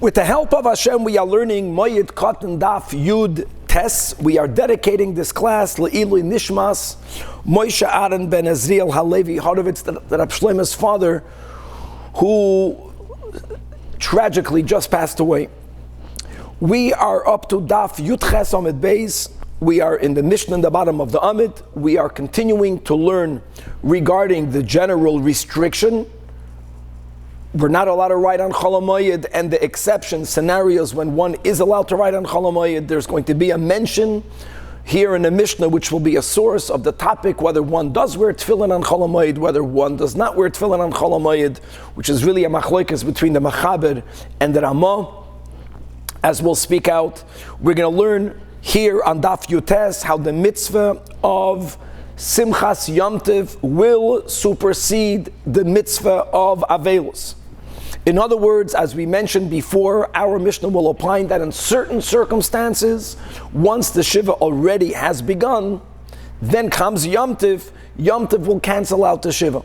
With the help of Hashem, we are learning Moed Katan Daf Yud Tes. We are dedicating this class Le'ilui Nishmas Moshe Aaron ben Ezriel Halevi Horovitz, that Rab Shlomo's father, who tragically just passed away. We are up to Daf Yud Ches Amid Beis. We are in the Mishnah in the bottom of the Amid. We are continuing to learn regarding the general restriction. We're not allowed to write on Chol HaMoed, and the exception scenarios when one is allowed to write on Chol HaMoed. There's going to be a mention here in the Mishnah which will be a source of the topic, whether one does wear tefillin on Chol HaMoed, whether one does not wear tefillin on Chol HaMoed, which is really a machlokes between the Machaber and the Ramah. As we'll speak out, we're going to learn here on Daf Yutes how the mitzvah of Simchas Yom Tov will supersede the mitzvah of Avelus. In other words, as we mentioned before, our Mishnah will opine that in certain circumstances, once the Shiva already has begun, then comes Yom Tov. Yom Tov will cancel out the Shiva.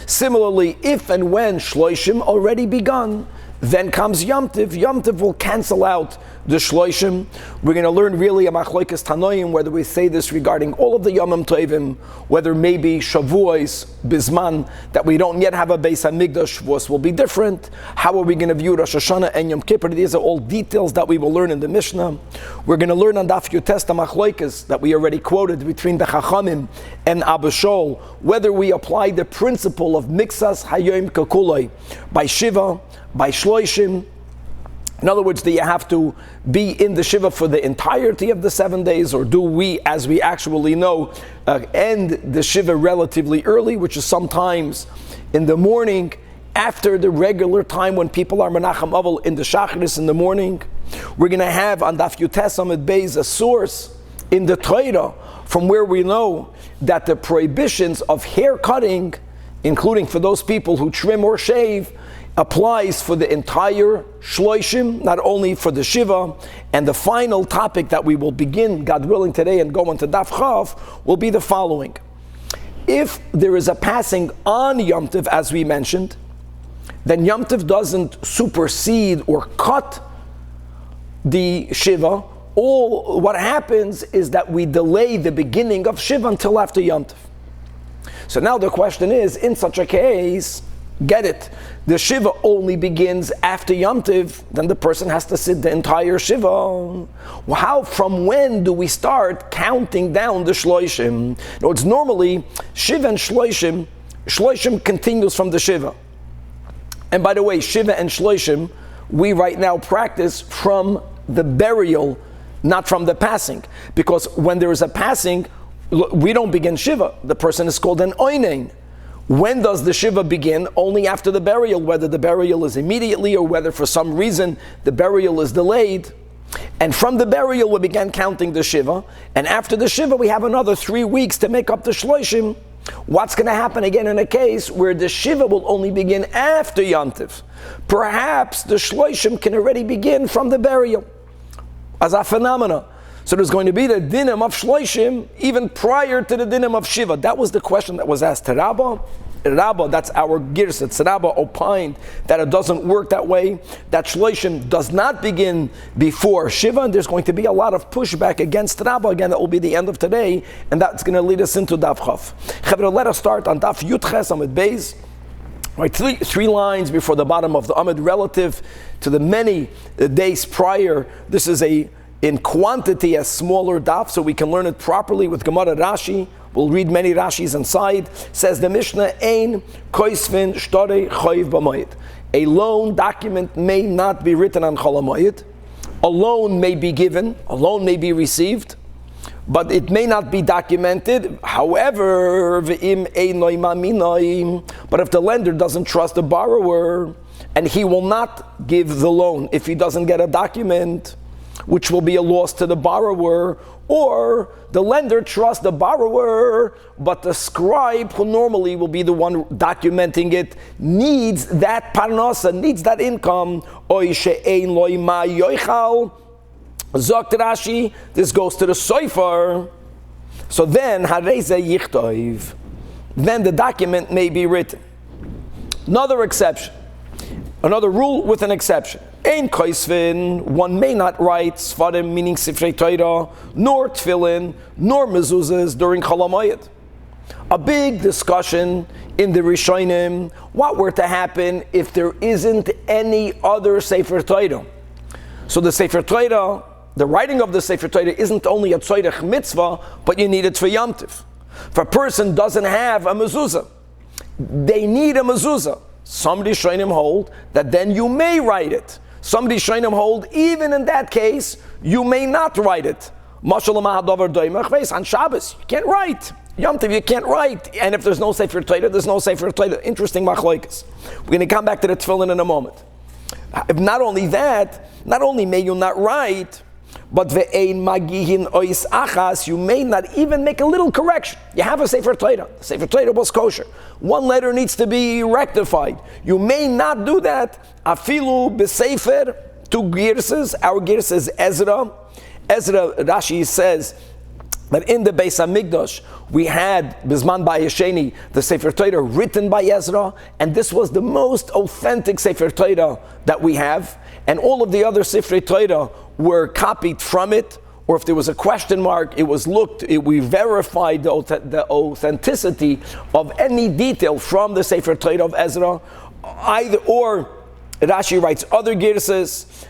Similarly, if and when Shloishim already begun, then comes Yom Tov. Yom Tov will cancel out the Shloishim. We're going to learn really a machlokes Tanoim, whether we say this regarding all of the Yomim Tovim, whether maybe Shavuos, Bizman, that we don't yet have a Beis HaMikdash, Shavuos will be different. How are we going to view Rosh Hashanah and Yom Kippur? These are all details that we will learn in the Mishnah. We're going to learn on Daf Yutes the machlokes that we already quoted between the Chachamim and Abba Shol, whether we apply the principle of Miksas Hayom Kakuloi by Shiva, by Shloishim. In other words, do you have to be in the Shiva for the entirety of the 7 days, or do we, as we actually know, end the Shiva relatively early, which is sometimes in the morning after the regular time when people are Menachem Avel in the Shacharis in the morning? We're going to have on Daf Yutes Amid Beis a source in the Torah from where we know that the prohibitions of hair cutting, including for those people who trim or shave, applies for the entire Shloishim, not only for the Shiva. And the final topic that we will begin, God willing, today and go into Daf Chav will be the following. If there is a passing on Yom Tov, as we mentioned, then Yom Tov doesn't supersede or cut the Shiva. All what happens is that we delay the beginning of Shiva until after Yom Tov. So now the question is, in such a case, get it, the Shiva only begins after Yom Tov, then the person has to sit the entire Shiva. Well, how, from when do we start counting down the Shloishim? No, it's normally Shiva and Shloishim. Shloishim continues from the Shiva. And by the way, Shiva and Shloishim, we right now practice from the burial, not from the passing. Because when there is a passing, we don't begin Shiva. The person is called an Oinein. When does the Shiva begin? Only after the burial, whether the burial is immediately or whether for some reason the burial is delayed. And from the burial we began counting the Shiva, and after the Shiva we have another 3 weeks to make up the Shloishim. What's going to happen again in a case where the Shiva will only begin after Yom Tov? Perhaps the Shloishim can already begin from the burial as a phenomena. So there's going to be the dinim of Shloishim even prior to the dinim of Shiva. That was the question that was asked to Rabbah. Rabbah, that's our Girset. Rabbah opined that it doesn't work that way, that Shloishim does not begin before Shiva, and there's going to be a lot of pushback against Rabbah. Again, that will be the end of today, and that's going to lead us into Daf Chav. Chavra, let us start on Daf Yud Ches Amid Beis. Right, three lines before the bottom of the Amid relative to the many days prior. This is in quantity a smaller daf, so we can learn it properly with Gemara Rashi. We'll read many Rashis inside. Says the Mishnah, Ein koisvin shtore choiv b'moed. A loan document may not be written on Chol HaMoed. A loan may be given, a loan may be received, but it may not be documented. However, v'im einoi ma'minoi. But if the lender doesn't trust the borrower, and he will not give the loan if he doesn't get a document, which will be a loss to the borrower, or the lender trusts the borrower, but the scribe, who normally will be the one documenting it, needs that parnasa, needs that income. Oy she'ein loy ma yoichal. Zokt Rashi, this goes to the soifer. So then, hareze yichtoiv. Then the document may be written. Another exception. Another rule with an exception. Ein koisvin, one may not write Sfarim, meaning Sifrei Torah, nor Tefillin, nor mezuzahs during Chol HaMoed. A big discussion in the Rishonim, what were to happen if there isn't any other Sefer Torah. So the Sefer Torah, the writing of the Sefer Torah isn't only a tzorech mitzvah, but you need it for Yom Tov. If a person doesn't have a mezuzah, they need a mezuzah. Some Rishonim hold that then you may write it. Some Rishonim hold even in that case, you may not write it. Mashal ma'adavar doimach, on Shabbos, you can't write. Yom Tov, you can't write. And if there's no Sefer Torah, there's no Sefer Torah. Interesting machlokes. We're going to come back to the Tefillin in a moment. If not only that, not only may you not write, but ve'ein magihin ois achas, you may not even make a little correction. You have a Sefer Torah. The Sefer Torah was kosher. One letter needs to be rectified. You may not do that. Afilu b'sefer, two girsas. Our girs is Ezra. Ezra, Rashi says, but in the Beis HaMikdash, we had Bizman Bayesheni, the Sefer Torah written by Ezra, and this was the most authentic Sefer Torah that we have, and all of the other Sefer Torah were copied from it, or if there was a question mark, it was we verified the authenticity of any detail from the Sefer Torah of Ezra, or Rashi writes other girsas,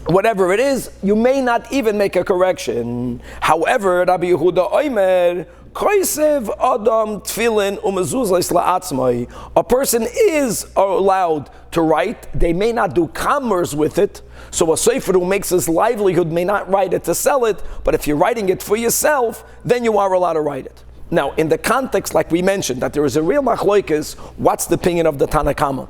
whatever it is, you may not even make a correction. However, Rabbi Yehuda Omer, Koisev Adam Tfilin Umezuzos La'atzmai. A person is allowed to write. They may not do commerce with it. So a sefer who makes his livelihood may not write it to sell it. But if you're writing it for yourself, then you are allowed to write it. Now, in the context, like we mentioned, that there is a real machlokes, what's the opinion of the Tanakama?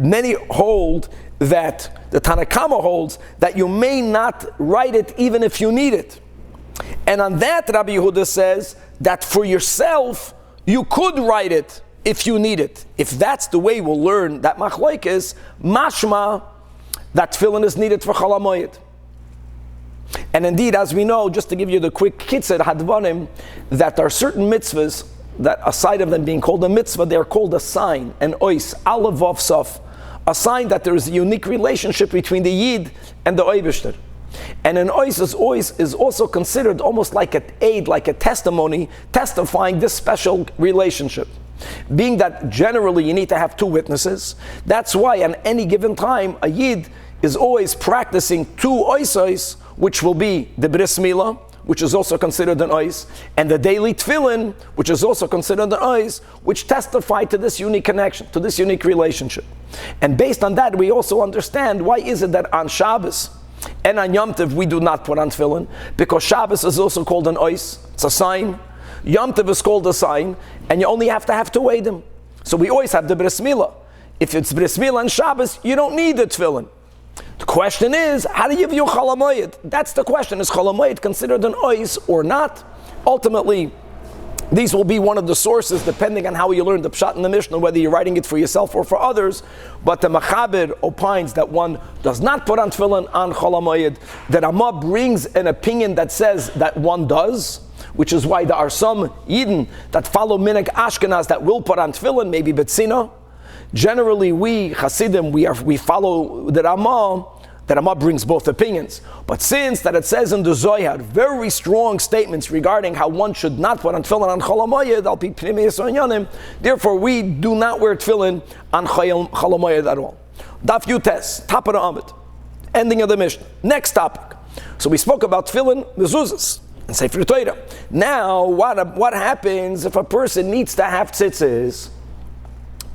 Many hold that the Tanakama holds that you may not write it even if you need it. And on that, Rabbi Yehuda says that for yourself, you could write it if you need it. If that's the way we'll learn that machlokes, mashma, that tefillin is needed for Chol HaMoed. And indeed, as we know, just to give you the quick kitzur hadvanim, that there are certain mitzvahs that aside of them being called a mitzvah, they are called a sign, an ois, aleph vav saf, a sign that there is a unique relationship between the yid and the oibishter. And an ois is also considered almost like an aid, like a testimony, testifying this special relationship. Being that generally you need to have two witnesses, that's why on any given time a yid is always practicing two oisos, which will be the bris milah, which is also considered an ois, and the daily tefillin, which is also considered an ois, which testify to this unique connection, to this unique relationship. And based on that, we also understand why is it that on Shabbos and on Yom Tov we do not put on tefillin, because Shabbos is also called an ois, it's a sign. Yom Tov is called a sign, and you only have to have two edim. So we always have the bris milah. If it's bris milah on Shabbos, you don't need the tefillin. The question is, how do you view Chol HaMoed? That's the question. Is Chol HaMoed considered an ois or not? Ultimately, these will be one of the sources, depending on how you learn the Pshat and the Mishnah, whether you're writing it for yourself or for others. But the Machaber opines that one does not put on tefillin on Chol HaMoed. The Ramah brings an opinion that says that one does, which is why there are some Yidden that follow Minhag Ashkenaz that will put on tefillin, maybe Betzina. Generally, we Hasidim, we follow the Ramah. The Ramah brings both opinions. But since that it says in the Zohar very strong statements regarding how one should not put on tefillin on Chol HaMoed, al pi pnimei Yisrael, therefore we do not wear tefillin on Chol HaMoed at all. Daf Yutes, top of the Amud, ending of the Mishnah. Next topic. So we spoke about tefillin, mezuzahs, and Sefer Torah. Now, what happens if a person needs to have tzitzis?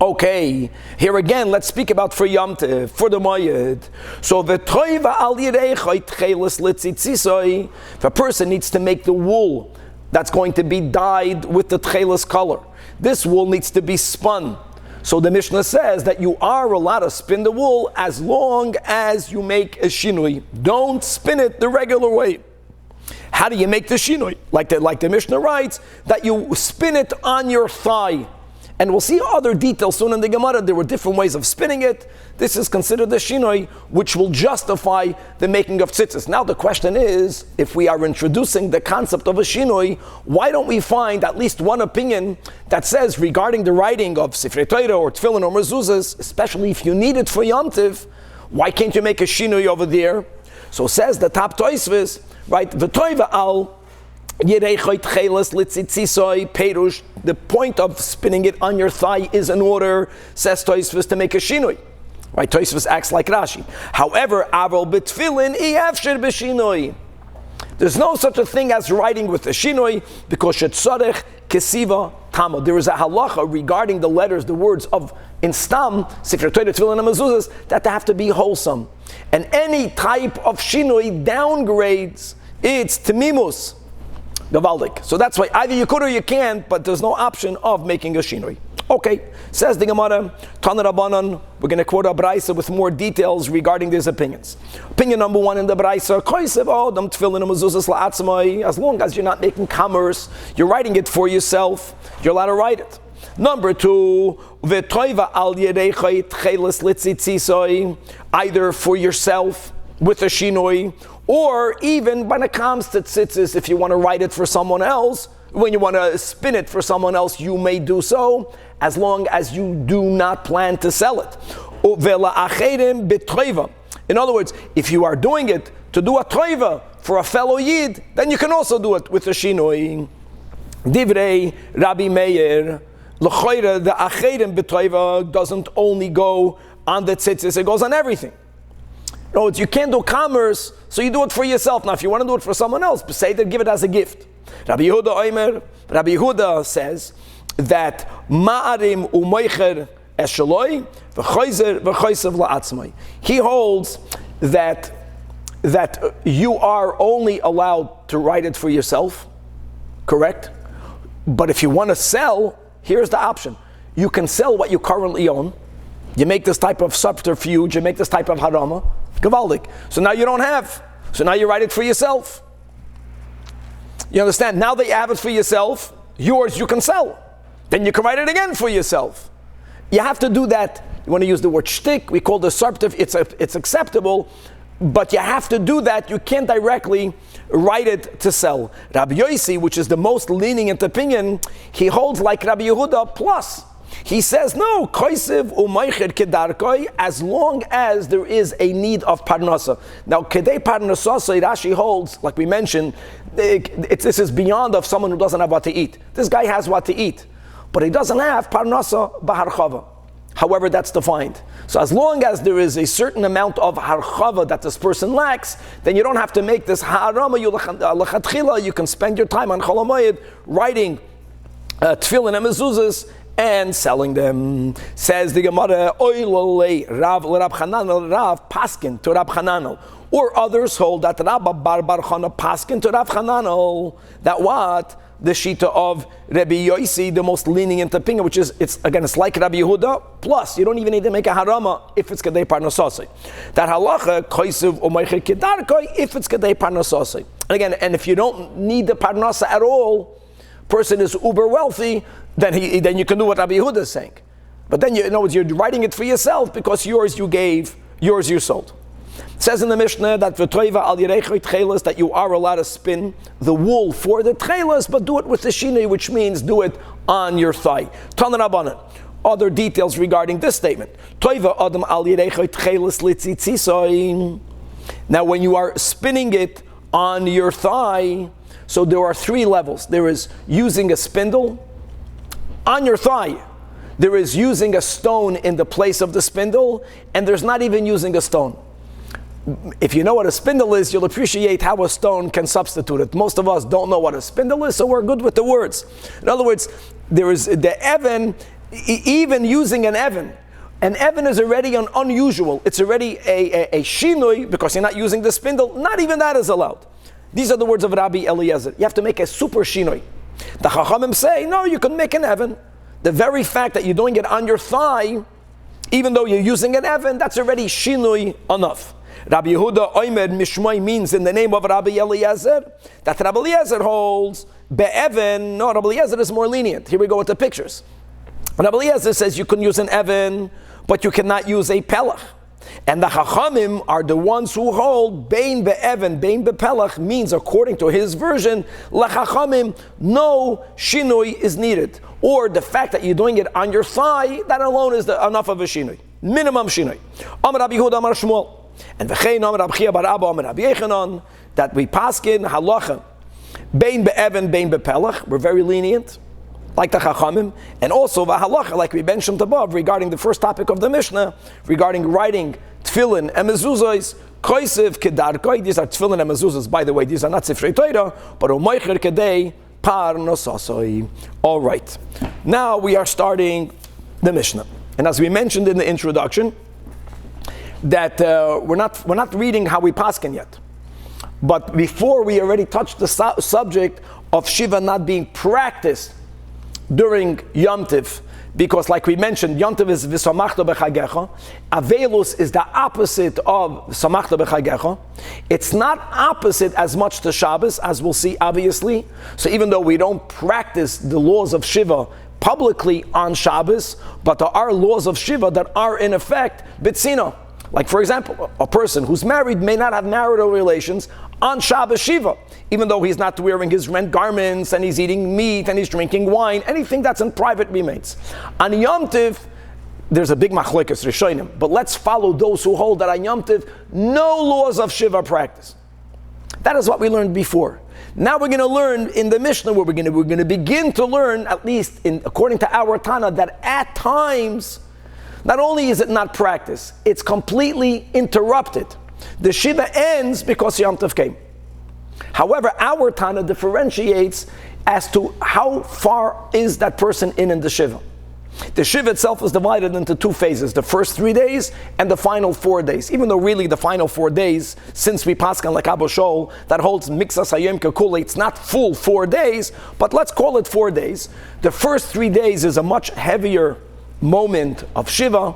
Okay, here again, let's speak about for Yom Tov, for the Moed. So, if a person needs to make the wool that's going to be dyed with the tchelis color, this wool needs to be spun. So the Mishnah says that you are allowed to spin the wool as long as you make a shinui. Don't spin it the regular way. How do you make the shinui? Like the Mishnah writes, that you spin it on your thigh. And we'll see other details soon in the Gemara. There were different ways of spinning it. This is considered the shinoi, which will justify the making of tzitzis. Now the question is, if we are introducing the concept of a shinoi, why don't we find at least one opinion that says regarding the writing of Sifrei Torah or Tefillin or Mezuzahs, especially if you need it for Yom Tiv, why can't you make a shinoi over there? So says the top Tosfos, right? V'toiva al Perush, the point of spinning it on your thigh is in order, says Tosfos, to make a shinoi. Right? Tosfos acts like Rashi. However, Aval b'tfilin iyafshir b'shinoi. There's no such a thing as writing with a shinoi because shetzarech kesiva tama. There is a halacha regarding the letters, the words of in stam, Sifrei Torah, Tefillin, and Mezuzahs, that they have to be wholesome. And any type of shinoi downgrades its temimus. Gavaldik. So that's why either you could or you can't, but there's no option of making a shinoi. Okay, says the Gemara, Tana Rabbanan, we're going to quote a Braisa with more details regarding these opinions. Opinion number one in the Braisa, as long as you're not making commerce, you're writing it for yourself, you're allowed to write it. Number two, either for yourself with a shinoi, or even when it comes to tzitzis, if you want to write it for someone else, when you want to spin it for someone else, you may do so, as long as you do not plan to sell it. In other words, if you are doing it to do a toiva for a fellow yid, then you can also do it with a shinoi. Divrei Rabbi Meir, l'choira, the acherim b'toiva doesn't only go on the tzitzis, it goes on everything. In other words, you can't do commerce, so you do it for yourself. Now, if you want to do it for someone else, say that, give it as a gift. Rabbi Yehuda says that ma'arim u'moicher esheloi v'choizer v'choisav la'atzmai. He holds that you are only allowed to write it for yourself, correct? But if you want to sell, here's the option. You can sell what you currently own. You make this type of subterfuge, you make this type of harama, gavaldik. So now you don't have. So now you write it for yourself. You understand? Now that you have it for yourself, yours you can sell. Then you can write it again for yourself. You have to do that. You want to use the word shtick, we call the subterfuge, it's acceptable, but you have to do that. You can't directly write it to sell. Rabbi Yossi, which is the most lenient opinion, he holds like Rabbi Yehuda plus. He says, no, koisiv u'maycher kedarkoi, as long as there is a need of parnasa. Now, kedei parnasa, Rashi holds, like we mentioned, this is beyond of someone who doesn't have what to eat. This guy has what to eat, but he doesn't have parnasa b'harchava. However, that's defined. So as long as there is a certain amount of harchava that this person lacks, then you don't have to make this harama l'chatchila. You can spend your time on Chol HaMoed writing tefillin and mezuzahs and selling them. Says the Gemara, oilole Rav Chananel, Rav Paskin to Rav Chananel. Or others hold that Rabba Bar Chana Paskin to Rav Chananel. That what? The Shita of Rabbi Yossi, the most lenient opinion, which is, it's like Rabbi Yehuda, plus you don't even need to make a harama if it's Kedei Parnasasai. That halacha, Koisiv Umaycher Kedarkoi, if it's Kedei Parnasasai. And again, and if you don't need the Parnasa at all, person is uber wealthy, then you can do what Rabbi Yehuda is saying. But then you're writing it for yourself because yours you gave, yours you sold. It says in the Mishnah that that you are allowed to spin the wool for the tchelas, but do it with the shinei, which means do it on your thigh. Tana Rabbanan. Other details regarding this statement. Now, when you are spinning it on your thigh, so there are three levels. There is using a spindle on your thigh. There is using a stone in the place of the spindle, and there's not even using a stone. If you know what a spindle is, you'll appreciate how a stone can substitute it. Most of us don't know what a spindle is, so we're good with the words. In other words, there is the Evan, even using an Evan. An Evan is already an unusual. It's already a shinui, because you're not using the spindle. Not even that is allowed. These are the words of Rabbi Eliezer. You have to make a super shinui. The Chachamim say, no, you can make an Evan. The very fact that you're doing it on your thigh, even though you're using an Evan, that's already shinui enough. Rabbi Yehuda Oimer Mishmoi means in the name of Rabbi Eliezer, that Rabbi Eliezer holds Be'even. No, Rabbi Eliezer is more lenient. Here we go with the pictures. Rabbi Eliezer says you can use an Evan, but you cannot use a Pelach. And the Chachamim are the ones who hold Bein be'Evan, Bein be'Pelach means, according to his version, LaChachamim, no shinui is needed. Or the fact that you're doing it on your thigh, that alone is enough of a shinui. Minimum shinui. Amar Rabbi Yehuda Amar Shmuel. And v'chein Amar Rabbi Chia bar Abba Amar Rabbi Yechanan, that we paskin halacha Bein be'Evan, Bein be'Pelach. We're very lenient, like the Chachamim, and also v'halacha, like we mentioned above, regarding the first topic of the Mishnah, regarding writing tefillin and mezuzos, koisiv kedarkoi. These are tefillin and mezuzos, by the way. These are not sifrei Torah, but u'moicher kedei par nosasoi. All right, now we are starting the Mishnah, and as we mentioned in the introduction, that we're not reading how we paskin yet. But before we already touched the subject of Shiva not being practiced during Yom Tiv, because like we mentioned, Yom Tiv is v'samachta b'chagecha. Avelus is the opposite of samachta b'chagecha. It's not opposite as much to Shabbos, as we'll see obviously. So even though we don't practice the laws of Shiva publicly on Shabbos, but there are laws of Shiva that are in effect b'tzina. Like for example, a person who's married may not have marital relations on Shabbos Shiva, even though he's not wearing his rent garments and he's eating meat and he's drinking wine. Anything that's in private remains. On Yom Tiv, there's a big machlekes rishonim, but let's follow those who hold that on Yom Tiv no laws of Shiva practice. That is what we learned before. Now we're going to learn in the Mishnah, where we're going to begin to learn, at least according to our Tana, that at times, not only is it not practiced, it's completely interrupted. The Shiva ends because Yom Tov came. However, our Tana differentiates as to how far is that person in the Shiva. The Shiva itself is divided into two phases, the first 3 days and the final 4 days. Even though really the final 4 days, since we paskan like Abba Shol, that holds Mixas Hayom Kekule, it's not full 4 days, but let's call it 4 days. The first 3 days is a much heavier moment of Shiva,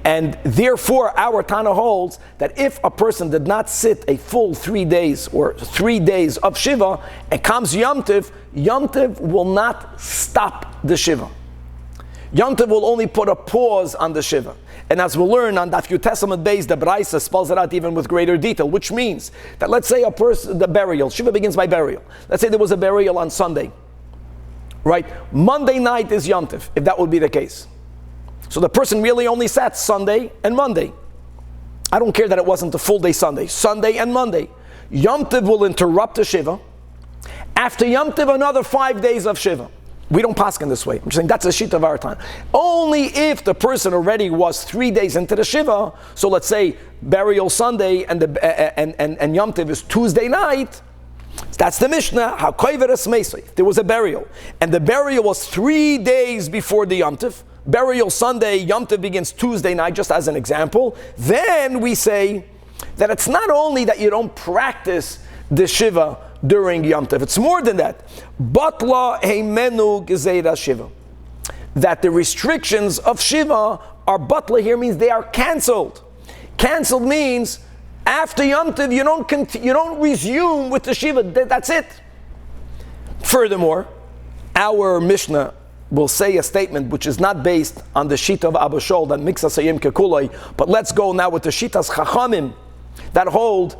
and therefore our Tana holds that if a person did not sit a full 3 days or 3 days of Shiva and comes Yom Tiv will not stop the Shiva. Yom Tiv will only put a pause on the Shiva. And as we'll learn on Daf Yud Testament Beis, the Braisa spells it out even with greater detail, which means that let's say a person, the burial, Shiva begins by burial. Let's say there was a burial on Sunday. Right? Monday night is Yom Tiv, if that would be the case. So the person really only sat Sunday and Monday. I don't care that it wasn't a full day Sunday. Sunday and Monday. Yom Tiv will interrupt the Shiva. After Yom Tiv, another 5 days of Shiva. We don't paskin this way. I'm just saying that's a sheet of our time. Only if the person already was 3 days into the Shiva, so let's say burial Sunday and Yom Tiv is Tuesday night, that's the Mishnah. If there was a burial, and the burial was 3 days before the Yom Tiv, burial Sunday, Yom Tov begins Tuesday night, just as an example, then we say that it's not only that you don't practice the Shiva during Yom Tov, it's more than that. Batla heimenu gezeira Shiva. That the restrictions of Shiva are batla here means they are cancelled. Cancelled means after Yom Tov you don't resume with the Shiva, that's it. Furthermore, our Mishnah will say a statement which is not based on the Shita of Abba Shol, that Mixas Hayom Kekuloi, but let's go now with the Shitas Chachamim that hold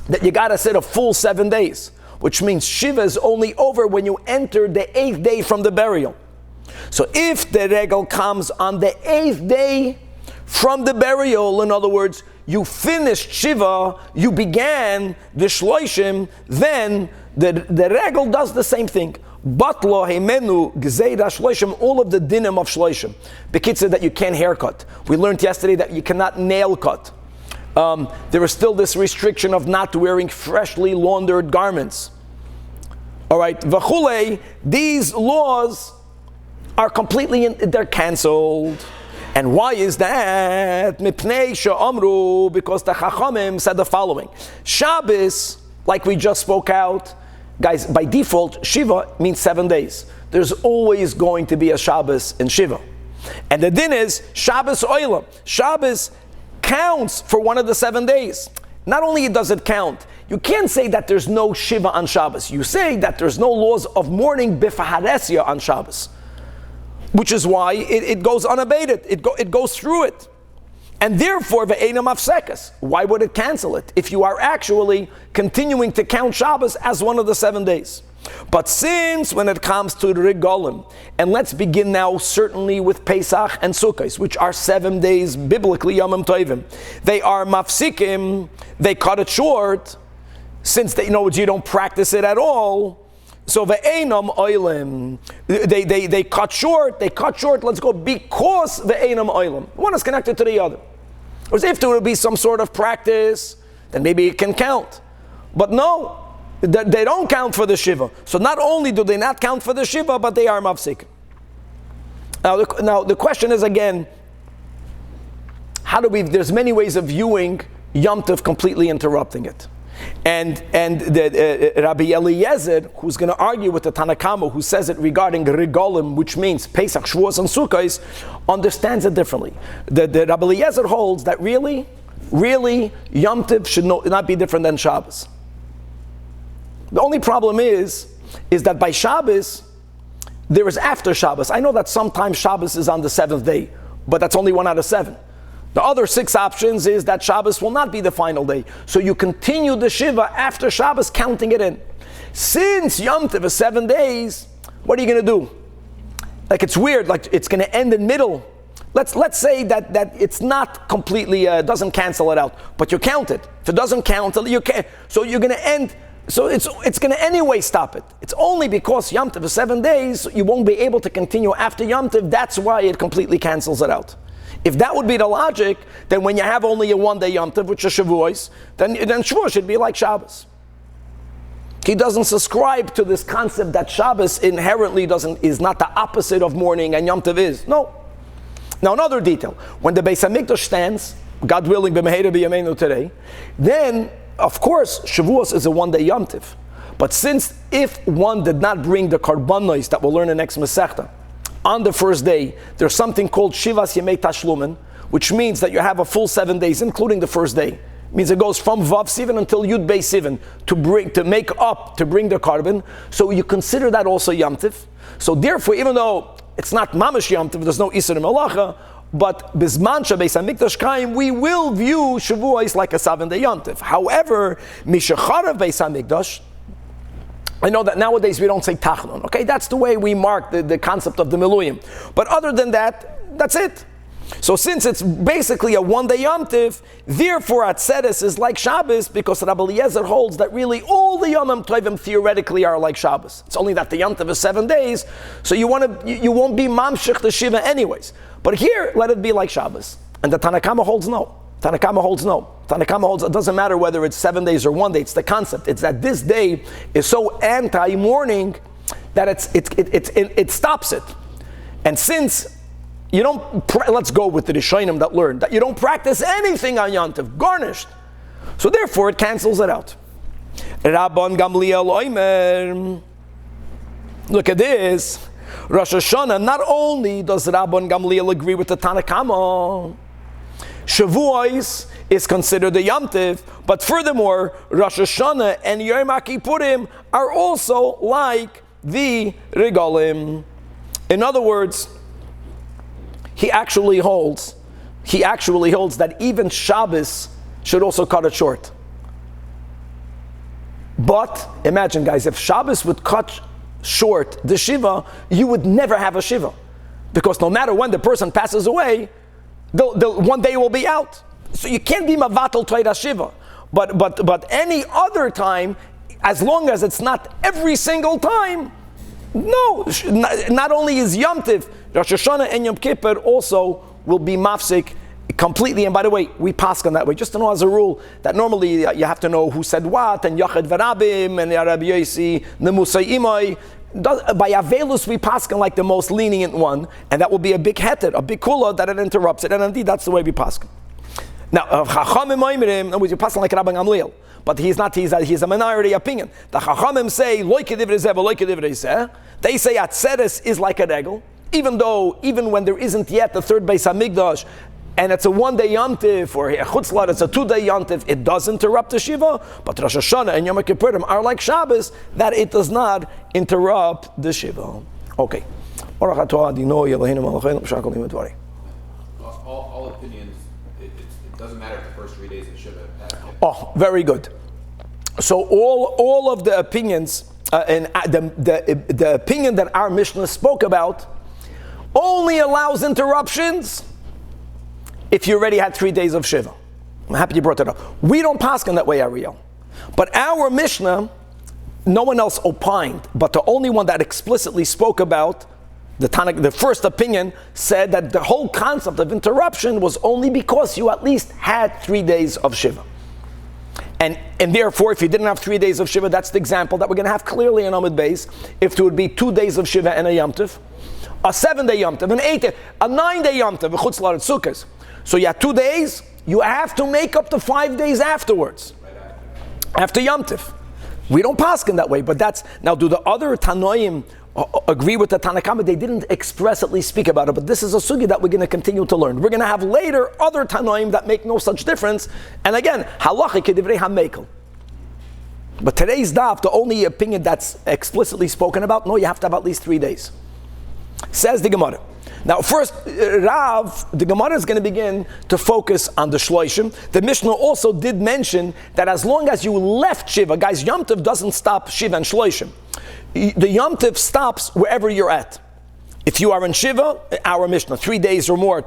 that you gotta sit a full 7 days, which means Shiva is only over when you enter the 8th day from the burial. So if the regal comes on the 8th day from the burial, in other words, you finished Shiva, you began the Shloishim, then the regal does the same thing. Batlo heimenu gzeira shloishim, all of the dinim of shloishim. Bekitzer, that you can't haircut. We learned yesterday that you cannot nail cut. There is still this restriction of not wearing freshly laundered garments. All right, v'chulei, these laws are completely, they're cancelled. And why is that? Mipnei she'amru, because the Chachamim said the following. Shabbos, like we just spoke out, guys, by default, Shiva means 7 days. There's always going to be a Shabbos in Shiva. And the din is Shabbos Oilam. Shabbos counts for one of the 7 days. Not only does it count, you can't say that there's no Shiva on Shabbos. You say that there's no laws of mourning bifaharesya on Shabbos. which is why it goes unabated. It goes through it. And therefore, ve'ena mafsekas. Why would it cancel it if you are actually continuing to count Shabbos as one of the 7 days? But since when it comes to the regalim, and let's begin now certainly with Pesach and Sukhas, which are 7 days biblically, Yomim Tovim, they are mafsikim, they cut it short, since they know you don't practice it at all. So ve'enam oilim, they cut short, let's go, because ve'enam oilim. One is connected to the other. Whereas if there would be some sort of practice, then maybe it can count. But no, they don't count for the Shiva. So not only do they not count for the Shiva, but they are mafsik. Now the question is again, there's many ways of viewing Yom Tov completely interrupting it. And Rabbi Eliezer, who's going to argue with the Tanakama, who says it regarding Regalim, which means Pesach, Shavuos, and Sukkos, understands it differently. The Rabbi Eliezer holds that really, Yom Tov should not be different than Shabbos. The only problem is that by Shabbos, there is after Shabbos. I know that sometimes Shabbos is on the 7th day, but that's only 1 out of 7. The other 6 options is that Shabbos will not be the final day. So you continue the Shiva after Shabbos, counting it in. Since Yom Tov is 7 days, what are you going to do? Like it's weird, like it's going to end in middle. Let's say that it's not completely, doesn't cancel it out, but you count it. If it doesn't count, you can't. So you're going to end, so it's going to anyway stop it. It's only because Yom Tov is 7 days, you won't be able to continue after Yom Tov. That's why it completely cancels it out. If that would be the logic, then when you have only a 1 day Yom Tov, which is Shavuos, then Shavuos should be like Shabbos. He doesn't subscribe to this concept that Shabbos inherently is not the opposite of mourning and Yom Tov is. No. Now another detail, when the Beis HaMikdash stands, God willing, b'meheira b'yameinu today, then of course Shavuos is a 1 day Yom Tov. But since if one did not bring the karbanos that we'll learn in next Masechta, on the first day, there's something called Shivas Yemei Tashlumin, which means that you have a full 7 days, including the first day. It means it goes from Vav Sivan until Yud Beis Sivan to bring the carbon. So you consider that also Yom Tov. So therefore, even though it's not Mamash Yom Tov, there's no Isser Malacha, but Bizman Beis HaMikdash Kaim, we will view Shavuos like a 7 day Yom Tov. However, Mishacharav Beis HaMikdash, I know that nowadays we don't say Tachnun, okay? That's the way we mark the concept of the Miluyim. But other than that, that's it. So since it's basically a 1 day Yom Tov, therefore Atzeres is like Shabbos, because Rabbi Eliezer holds that really all the Yomim Tovim theoretically are like Shabbos. It's only that the Yom Tov is 7 days, so you won't be Mamshech the Shiva anyways. But here, let it be like Shabbos. And the Tanakama holds no. Tanakama holds it doesn't matter whether it's 7 days or 1 day. It's the concept. It's that this day is so anti-mourning that it stops it. And since you don't, let's go with the Rishonim that learned that you don't practice anything on Yom Tov, garnished. So therefore it cancels it out. Rabban Gamliel Oimer. Look at this. Rosh Hashanah, not only does Rabban Gamliel agree with the Tanakama, Shavuos is considered a Yom Tov, but furthermore, Rosh Hashanah and Yom Kippurim are also like the Regalim. In other words, he actually holds that even Shabbos should also cut it short. But imagine, guys, if Shabbos would cut short the Shiva, you would never have a Shiva, because no matter when the person passes away, the 1 day will be out. So you can't be Mavatal Torah Shiva. But any other time, as long as it's not every single time, no. Not only is Yom Tov, Rosh Hashanah and Yom Kippur also will be mafsik completely. And by the way, we paskan that way. Just to know as a rule that normally you have to know who said what, and Yachid Varabim, and Rabbi Yosi, Nemusay Imai. By Avelus we paskan like the most lenient one, and that will be a big heter, a big kula that it interrupts it, and indeed that's the way we paskan. Now, Chachamim Oimrim, we paskan like Rabban Gamliel, but he's a minority opinion. The Chachamim say loy kedivrei zeh v'loy kedivrei zeh. They say Atzeres is like a regel, even when there isn't yet the third Beis HaMikdash, and it's a 1 day Yom Tov, or Chutzlar, it's a 2 day Yom Tov, it does interrupt the Shiva, but Rosh Hashanah and Yom Kippurim are like Shabbos, that it does not interrupt the Shiva. Okay. All opinions, it doesn't matter if the first 3 days of Shiva. Oh, very good. So all of the opinions, and the opinion that our Mishnah spoke about only allows interruptions if you already had 3 days of Shiva. I'm happy you brought that up. We don't paskin that way, Ariel. But our Mishnah, no one else opined, but the only one that explicitly spoke about, the first opinion said that the whole concept of interruption was only because you at least had 3 days of Shiva. And therefore, if you didn't have 3 days of Shiva, that's the example that we're going to have clearly in Amud Beis. If there would be 2 days of Shiva and a Yom Tov, a 7-day Yom Tov, an 8-day, a 9-day Yom Tov, a Sukhas. So you had 2 days, you have to make up the 5 days afterwards. After Yom Tov. We don't paskin that way, but that's, now do the other Tanoim agree with the Tanakama? They didn't expressly speak about it, but this is a sugi that we're going to continue to learn. We're going to have later other Tanoim that make no such difference, and again, halacha kedivrei hamekel. But today's daf, the only opinion that's explicitly spoken about, no, you have to have at least 3 days. Says the Gemara. Now first, Rav, the Gemara is going to begin to focus on the Shloishim. The Mishnah also did mention that as long as you left Shiva, guys, Yom Tov doesn't stop Shiva and Shloishim. The Yom Tov stops wherever you're at. If you are in Shiva, our Mishnah, 3 days or more,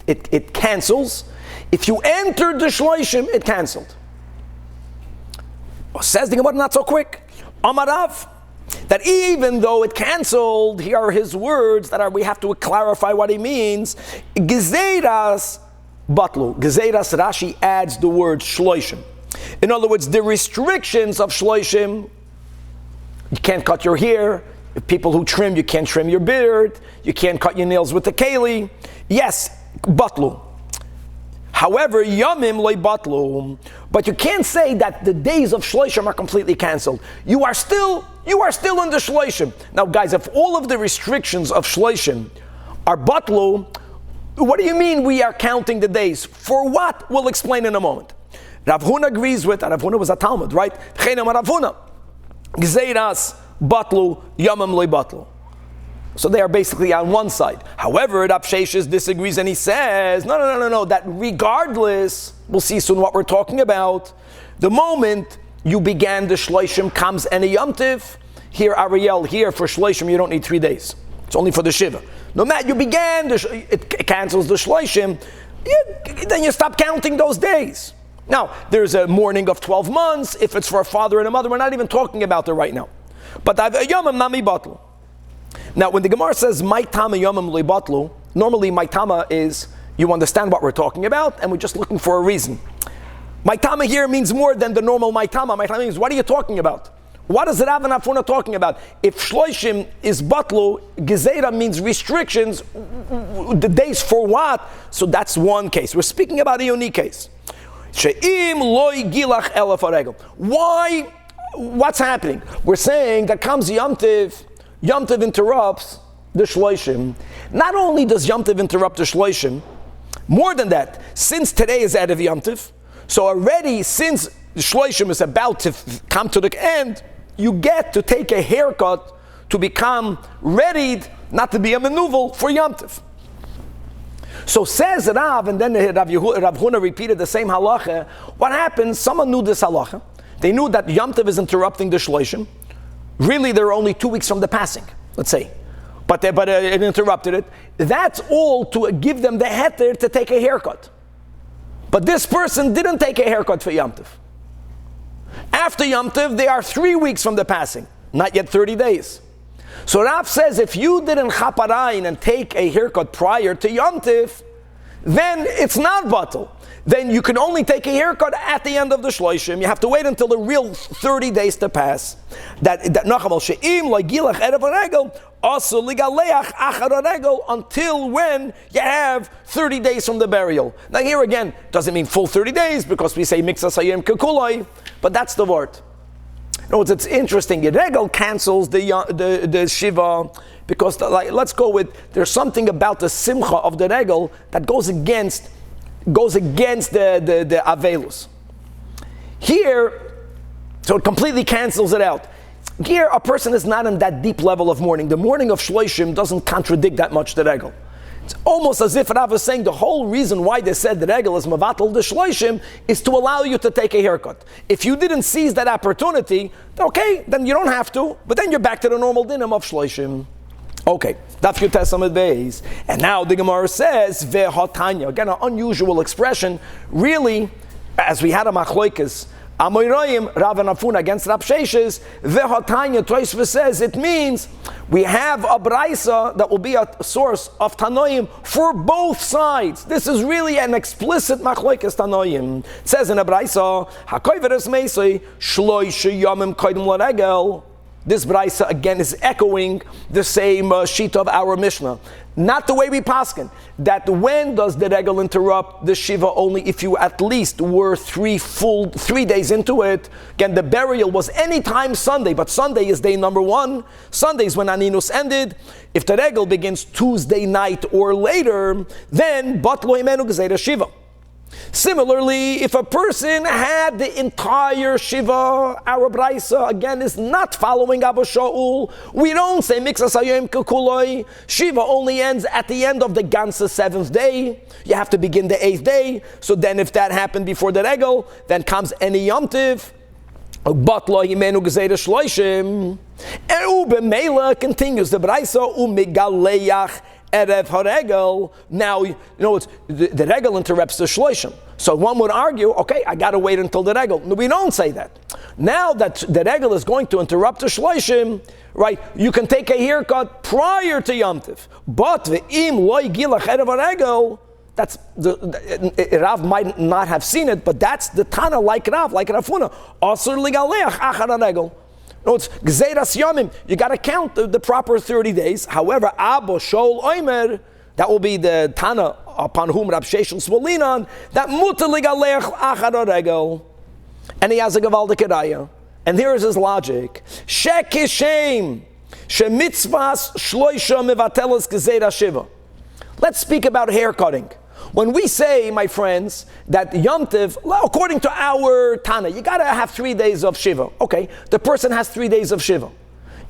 it cancels. If you entered the Shloishim, it canceled. Says the Gemara, not so quick. Amarav, that even though it canceled, here are his words we have to clarify what he means. Gezeiras batlu. Gezeiras, Rashi adds the word shloishim. In other words, the restrictions of shloishim, you can't cut your hair. People who trim, you can't trim your beard. You can't cut your nails with the keli. Yes, batlu. However, yamim loy batlu. But you can't say that the days of shloishim are completely canceled. You are still in the shloishim. Now guys, if all of the restrictions of shloishim are batlu, what do you mean we are counting the days? For what? We'll explain in a moment. Rav Huna agrees with, and Rav Huna was a Talmud, right? Rav Huna. Gzeiras batlu, yamim loy batlu. So they are basically on one side. However, Rav Sheshes disagrees and he says, no, that regardless, we'll see soon what we're talking about, the moment you began the Shloishim comes and a Yom Tiv, here Ariel, here for Shloishim you don't need 3 days. It's only for the Shiva. No matter you began, it cancels the Shloishim, then you stop counting those days. Now, there's a mourning of 12 months, if it's for a father and a mother, we're not even talking about it right now. But Yomim Nami Batlu. Now, when the Gemara says, "My tama yomim libatlu," normally my tama is, you understand what we're talking about, and we're just looking for a reason. My tama here means more than the normal my tama. My tama means, what are you talking about? What is Rav and Afuna talking about? If shloishim is batlu, gezeira means restrictions, the days for what? So that's one case. We're speaking about a unique case. She'im loy gilach elef haregel. Why? What's happening? We're saying that comes Yom Tiv. Yom Tov interrupts the Shloishim. Not only does Yom Tov interrupt the Shloishim, more than that, since today is Erev Yom Tov, so already since the Shloishim is about to come to the end, you get to take a haircut to become readied, not to be a manuval for Yom Tov. So says Rav, and then Rav Huna repeated the same halacha. What happened? Someone knew this halacha. They knew that Yom Tov is interrupting the Shloishim. Really, they're only 2 weeks from the passing, let's say. But it interrupted it. That's all to give them the heter to take a haircut. But this person didn't take a haircut for Yom Tov. After Yom Tov, they are 3 weeks from the passing, not yet 30 days. So Rav says, if you didn't chaparayin and take a haircut prior to Yom Tov, then it's not batal. Then you can only take a haircut at the end of the Shloishim. You have to wait until the real 30 days to pass. Until when you have 30 days from the burial. Now here again, doesn't mean full 30 days because we say Miksa Sayim Kekuloi, but that's the word. It's interesting. Regel cancels the Shiva because let's go with, there's something about the Simcha of the Regel that goes against the Avelus. Here, so it completely cancels it out. here a person is not in that deep level of mourning. The mourning of Shloshim doesn't contradict that much the regel. It's almost as if Rav is saying the whole reason why they said the regel is Mavatal the Shloshim is to allow you to take a haircut. If you didn't seize that opportunity, okay, then you don't have to, but then you're back to the normal dinim of Shloshim. Okay, Daf Yutes Amud Beis. And now the Gemara says, Ve'hatanya. Again, an unusual expression. Really, as we had a machloikes, Amoyroyim, Rav and Afuna against Rav Sheshes, Ve'hatanya, Tosfos says, it means we have a braisa that will be a source of Tanoim for both sides. This is really an explicit machloikes Tanoim. It says in a braisa, HaKoiveres Meisei, Shloishe Yomim Koidim L'Regel. This braisa again is echoing the same sheet of our Mishnah. Not the way we paskin. That when does the regel interrupt the Shiva? Only if you at least were 3 days into it. Again, the burial was anytime Sunday, but Sunday is day number 1. Sunday is when Aninus ended. If the regel begins Tuesday night or later, then Batlo Himenu Gezerah Shiva. Similarly, if a person had the entire Shiva, our Braisa again is not following Abba Shaul. We don't say Mixas Hayom Kekuloi. Shiva only ends at the end of the ganze 7th day. You have to begin the 8th day. So then if that happened before the regel, then comes any Yom Tiv. Batlo Himenu Gezerah Shloshim. And Ubemela continues the Braisa Umigaleach Erev HaRegel. Now, you know, the regel interrupts the Shloshim. So one would argue, okay, I got to wait until the regel. No, we don't say that. Now that the regel is going to interrupt the Shloshim, right, you can take a haircut prior to Yom Tiv. But ve'im loy gilach Erev HaRegel, that's Rav might not have seen it, but that's the Tana like Rav, like Rafuna. Asur ligaleach achar HaRegel. No, it's Gzeiras Yomim. You got to count the proper 30 days. However, Abba Shol Oimer, that will be the Tana upon whom Rab Sheshel will lean on, that Mutelig Alech Achar Regel. And he has a Gavaldik Raya. And here is his logic. Shekishem, Shemitzvas Shloisha Mevateles Gzeiras Shiva. Let's speak about haircutting. When we say, my friends, that Yom Tiv, according to our Tana, you got to have 3 days of Shiva. Okay, the person has 3 days of Shiva.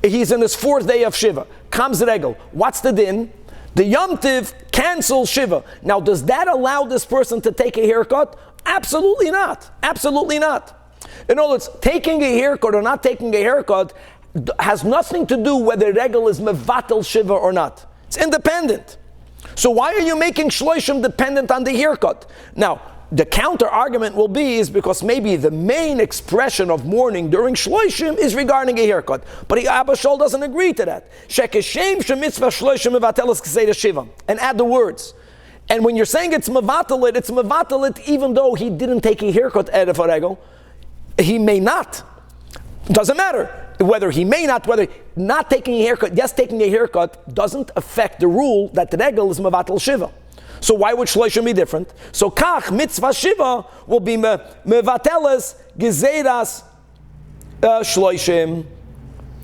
He's in his 4th day of Shiva. Comes regel. What's the din? The Yom Tiv cancels Shiva. Now, does that allow this person to take a haircut? Absolutely not. Absolutely not. In other words, taking a haircut or not taking a haircut has nothing to do whether regel is mevatel Shiva or not. It's independent. So why are you making Shloshim dependent on the haircut? Now, the counter argument will be is because maybe the main expression of mourning during Shloshim is regarding a haircut. But Abba Shol doesn't agree to that. Shekeshem shemitzvah Shloshim mevateles Gzeiras Shiva. And add the words. And when you're saying it's mevatelet even though he didn't take a haircut Erev HaRegel. He may not. Doesn't matter. Whether he may not, whether not taking a haircut, yes, taking a haircut doesn't affect the rule that the regel is mevatel Shiva. So why would Shloshim be different? So kach mitzvah Shiva will be mevateles gezeiras Shloshim.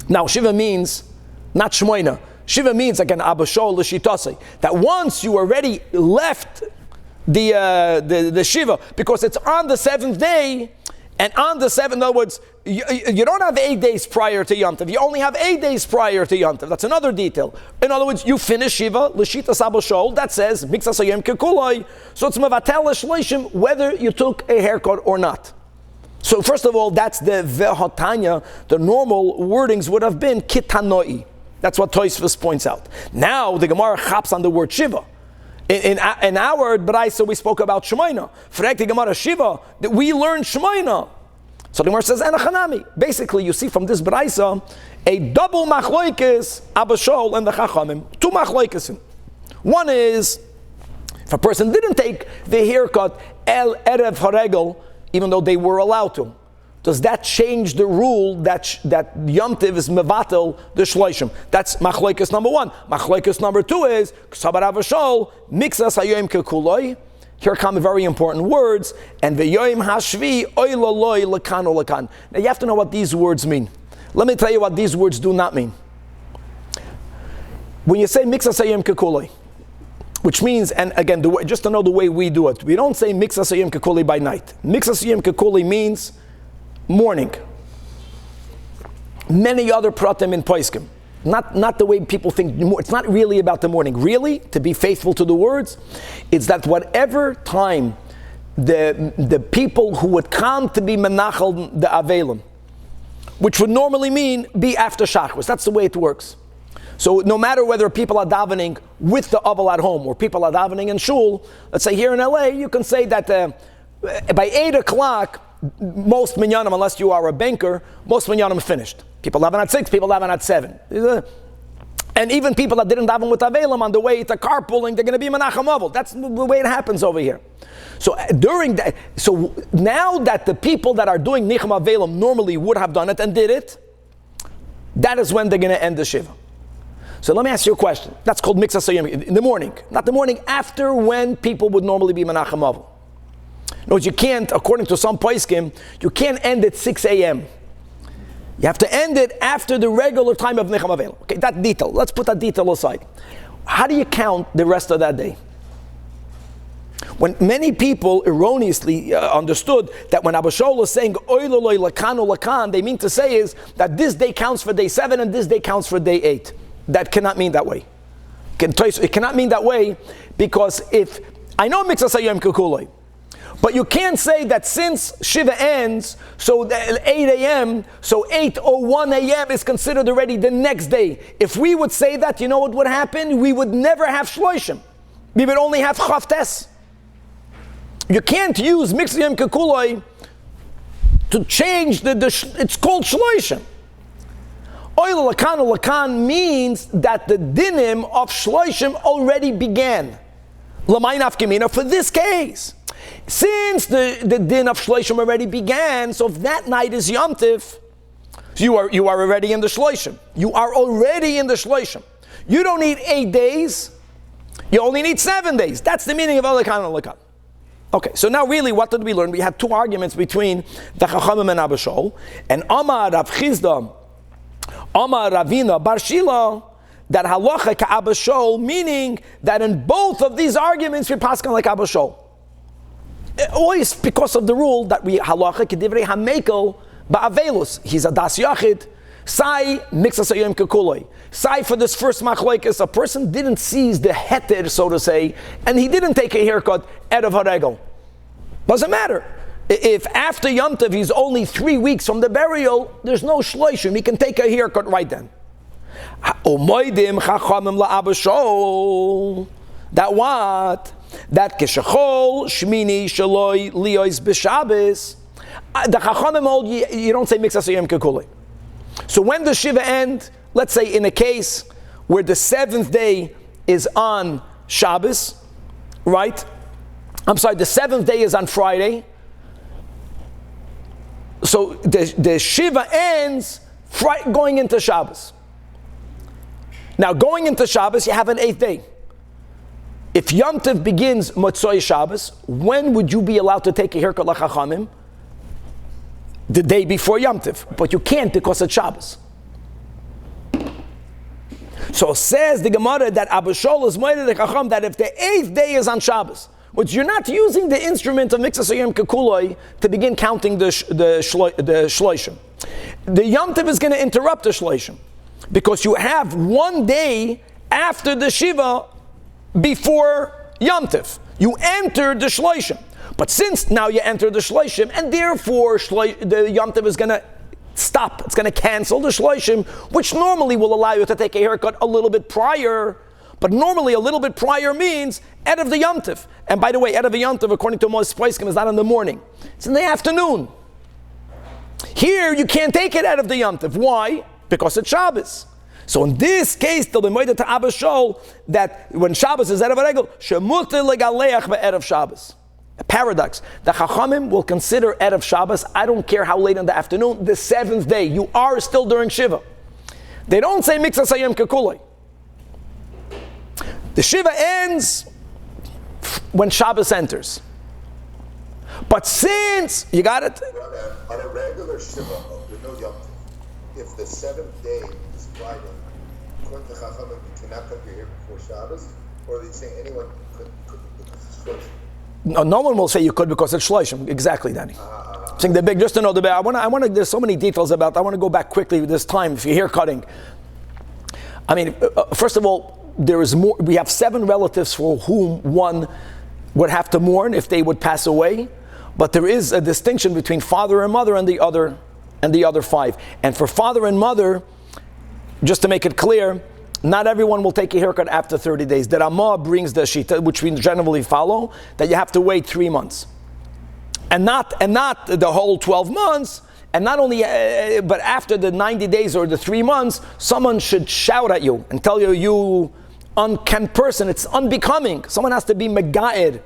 Now Shiva means not Shmoina. Shiva means again Abba Shol l'shitase, that once you already left the Shiva because it's on the 7th day. And on the 7th, in other words, you don't have 8 days prior to Yom Tov. You only have 8 days prior to Yom Tov. That's another detail. In other words, you finish Shiva, L'shita Abba Shol, that says, Mixas Hayom Kekuloi. So it's Mevatel Shloshim, whether you took a haircut or not. So first of all, that's the Ve'hatanya. The normal wordings would have been Kitanoi. That's what Tosfos points out. Now, the Gemara chaps on the word Shiva. In our Braisa, we spoke about Shemaina. Frek the Gemara Shiva, that we learned Shemaina. So the Gemara says, Enochanami. Basically, you see from this Braisa, a double machloikis, Abba Shol and the Chachamim. 2 machloikisim. One is, if a person didn't take the haircut, El Erev HaRegel, even though they were allowed to, does that change the rule that Yom Tiv is mevatel the shloshim? That's machlokes number 1. Machlokes number 2 is Ksabar Abba Shol Mixas Hayom Kekuloi. Here come very important words, and V'yoyim Hashvi Oilaloi Lakan Olakan. Now you have to know what these words mean. Let me tell you what these words do not mean. When you say Mixas Hayom Kekuloi, which means, and again, just to know the way we do it, we don't say Mixas Hayom Kekuloi by night. Mixas Hayom Kekuloi means morning. many other pratim in Poskim. Not the way people think. It's not really about the morning. Really, to be faithful to the words, it's that whatever time the people who would come to be menachal the avelim, which would normally mean be after shachris. That's the way it works. So no matter whether people are davening with the aval at home or people are davening in shul, let's say here in LA, you can say that by 8 o'clock, most minyanim, unless you are a banker, most minyanim are finished. People daven at 6, people daven at 7. And even people that didn't daven with avelim on the way to carpooling, they're going to be menachem aval. That's the way it happens over here. So so now that the people that are doing nichem avelim normally would have done it and did it, that is when they're going to end the shiva. So let me ask you a question. That's called mixas hayom in the morning, not the morning after when people would normally be menachem aval. No, you can't, according to some poskim, you can't end at 6 a.m. You have to end it after the regular time of Nichem Avelim. Okay, that detail. Let's put that detail aside. How do you count the rest of that day? When many people erroneously understood that when Abba Shaul is saying Oiloloi Lakanu Lakan, they mean to say is that this day counts for day 7 and this day counts for day 8. That cannot mean that way. It cannot mean that way because if I know Mixas Hayom Kukuloi, but you can't say that since Shiva ends, so 8 a.m., so 8:01 a.m. is considered already the next day. If we would say that, you know what would happen? We would never have Shloishim. We would only have Chavtes. You can't use Mixas Hayom Kukuloi to change it's called Shloishim. Oil Lakan means that the dinim of Shloishim already began. L'may nafkamina for this case. Since the din of Shloishim already began, so if that night is Yom Tiv, you are already in the Shloishim. You are already in the Shloishim. You don't need 8 days. You only need 7 days. That's the meaning of Alakan and Alakan. Okay, so now really, what did we learn? We had two arguments between the Chachamim and Abba Shaul, and Amar Rav Chizda, Amar Ravina Bar Shila, that halacha ka Abba Shaul, meaning that in both of these arguments we pass like Abba Shaul. Always because of the rule that we halacha kedivrei hamekel ba'avelus. He's a das yachid. Sai mixas hayom kekuloi. Sai for this first machlokes, a person didn't seize the heter, so to say, and he didn't take a haircut erev haregel. Doesn't matter. If after Yom Tov he's only 3 weeks from the burial, there's no shloishim. He can take a haircut right then. Umoidim chachamim la'Abba Shaul. That what? That keshachol shmini shaloi liois b'Shabbos. The Chachamim hold you don't say mixas hayom kekulei. So when does Shiva end? Let's say in a case where the 7th day is on Shabbos, right? I'm sorry, the 7th day is on Friday. So the Shiva ends going into Shabbos. Now going into Shabbos, you have an 8th day. If Yom Tov begins Motzoi Shabbos, when would you be allowed to take a haircut like Chachamim? The day before Yom Tov. But you can't because it's Shabbos. So says the Gemara that Abba Shaul is moed the Chacham that if the 8th day is on Shabbos, which you're not using the instrument of Mixas Hayom Kekuloi to begin counting the Shloishim. The Yom Tov is going to interrupt the Shloishim because you have 1 day after the Shiva before Yom Tov. You enter the Shloishim. But since now you enter the Shloishim, and therefore the Yom Tov is going to stop. It's going to cancel the Shloishim, which normally will allow you to take a haircut a little bit prior. But normally a little bit prior means erev the Yom Tov. And by the way, erev the Yom Tov, according to Moed Katan, is not in the morning. It's in the afternoon. Here you can't take it erev the Yom Tov. Why? Because it's Shabbos. So in this case, till the moed to Abba Shaul, that when Shabbos is erev haregel, shemuter legaleach be'erev Shabbos. A paradox. The Chachamim will consider erev Shabbos, I don't care how late in the afternoon, the 7th day. You are still during Shiva. They don't say mixas hayom kekulei. The Shiva ends when Shabbos enters. But since, you got it? On a regular Shiva, with no Yom Tov, if the 7th day is Friday, according to Chachamim, you cannot cut your hair before Shabbos, or are they saying anyone could because it's Shloshim? No one will say you could because it's Shloshim. Exactly, Danny. Saying the big, just to know the big. I want to. There's so many details about. I want to go back quickly this time. If you're hair cutting, I mean, first of all, there is more. We have 7 relatives for whom one would have to mourn if they would pass away, but there is a distinction between father and mother and the other 5. And for father and mother, just to make it clear, not everyone will take a haircut after 30 days. The Ramah brings the shita, which we generally follow, that you have to wait 3 months. And not the whole 12 months, and not only, but after the 90 days or the 3 months, someone should shout at you and tell you, you unkempt person, it's unbecoming. Someone has to be mega'ed,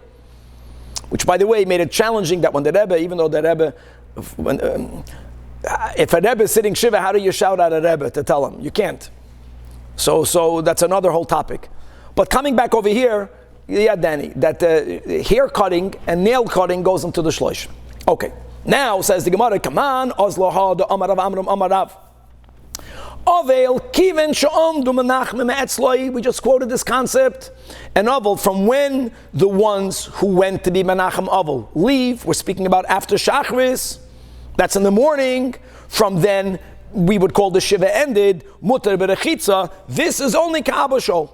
which, by the way, made it challenging that when the Rebbe, even though the Rebbe, if a Rebbe is sitting Shiva, how do you shout at a Rebbe to tell him? You can't. So that's another whole topic. But coming back over here, yeah, Danny, that hair cutting and nail cutting goes into the shlosh. Okay. Now says the Gemara, come on, Ozlaha the Amarav Amram Amarav. Ovel kiven sha'om du menachmim etzloi. We just quoted this concept. And Ovel, from when the ones who went to be menachem Ovel leave, we're speaking about after Shachris, that's in the morning. From then, we would call the Shiva ended, mutar berechitza. This is only ka'aba shol.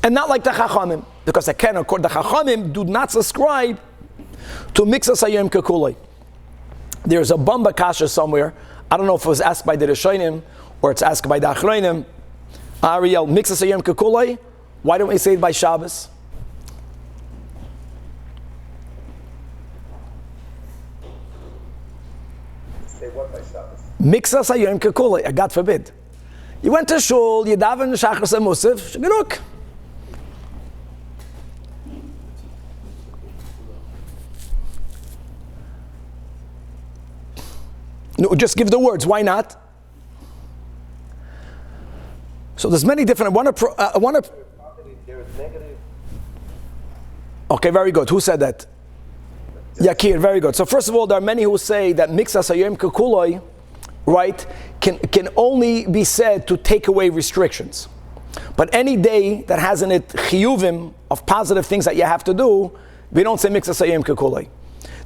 And not like the Chachamim, because the Chachamim do not subscribe to Mixas Hayom Kekulei. There's a Bamba Kasha somewhere. I don't know if it was asked by the Rishonim or it's asked by the Achronim. Ariel, Mixas Hayom Kekulei. Why don't we say it by Shabbos? Say what by Shabbos? Mixas Hayom Kekulei. God forbid. You went to shul, you daven Shachris and Musaf, Shagiruk. No, just give the words. Why not? So there's many different. I want to. Okay, very good. Who said that? Yakir, very good. So first of all, there are many who say that Mixas Hayom Kekulei, right, can only be said to take away restrictions. But any day that has in it chiyuvim of positive things that you have to do, we don't say Mixas Hayom Kekulei.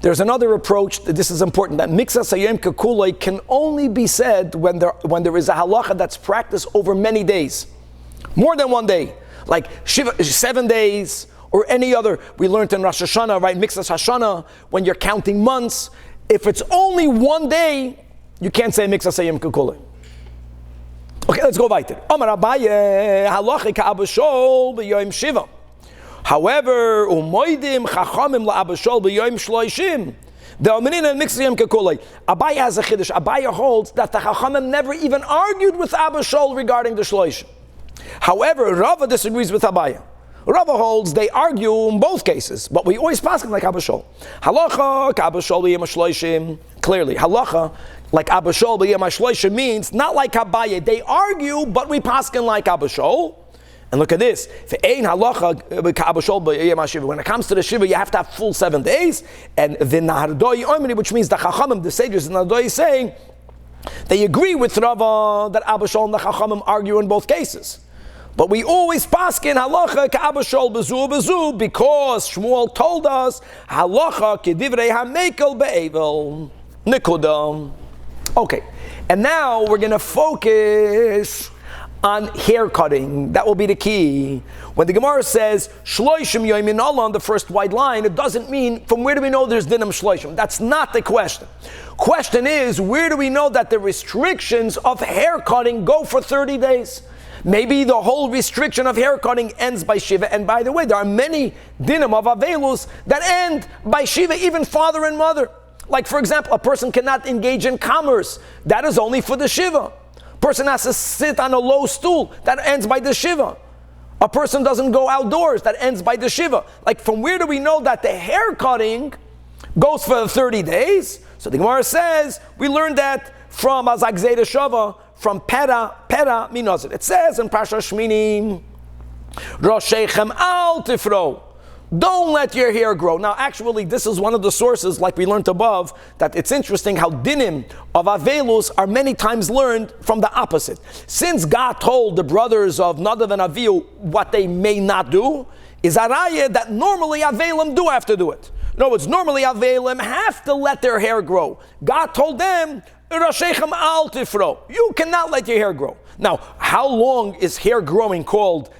There's another approach, this is important, that Mixas Hayom Kekulei can only be said when there is a halacha that's practiced over many days. More than one day. Like Shiva, 7 days, or any other. We learned in Rosh Hashanah, right? Mixas Hashanah, when you're counting months. If it's only one day, you can't say Mixas Hayom Kekulei. Okay, let's go weiter. Amar Abaye, halacha ka'aba shol b'yom Shiva. However, umoidim chachamim la'abashol b'yom shloishim. The Aminina Mixas Hayom Kekulei. Abaye has a chiddush. Abaye holds that the chachamim never even argued with Abashol regarding the shloishim. However, Rava disagrees with Abaye. Rava holds they argue in both cases, but we always pass like Abashol. Halacha k'abashol b'yom shloishim. Clearly, halacha like Abashol b'yom shloishim means not like Abaye. They argue, but we pass like Abashol. And look at this. When it comes to the Shiva, you have to have full 7 days. And the Nahardoi Omri, which means the Chachamim, the sages in Nahardoi, is saying they agree with Rava that Abashol and the Chachamim argue in both cases. But we always paskin halacha ka'abashol bezu because Shmuel told us halacha kedivrei hamekel be'evel nikuda. Okay, and now we're going to focus on hair cutting. That will be the key. When the Gemara says shloishim yomin Allah on the first white line, it doesn't mean from where do we know there's dinam shloishim. That's not the question. Question is, where do we know that the restrictions of hair cutting go for 30 days? Maybe the whole restriction of hair cutting ends by Shiva. And by the way, there are many dinim of Avelus that end by Shiva, even father and mother. Like, for example, a person cannot engage in commerce. That is only for the Shiva. Person has to sit on a low stool. That ends by the Shiva. A person doesn't go outdoors. That ends by the Shiva. Like, from where do we know that the hair cutting goes for 30 days? So the Gemara says, we learned that from Azak Zeda Shava, from Pera Minozit. It says in Pasha Shmini, Roshechem al tifro. Don't let your hair grow. Now, actually, this is one of the sources, like we learned above, that it's interesting how dinim of Avelus are many times learned from the opposite. Since God told the brothers of Nadav and Avihu what they may not do, is a raya that normally Avelim do have to do it. No, it's normally Avelim have to let their hair grow. God told them, Rashechem al tifro. You cannot let your hair grow. Now, how long is hair growing called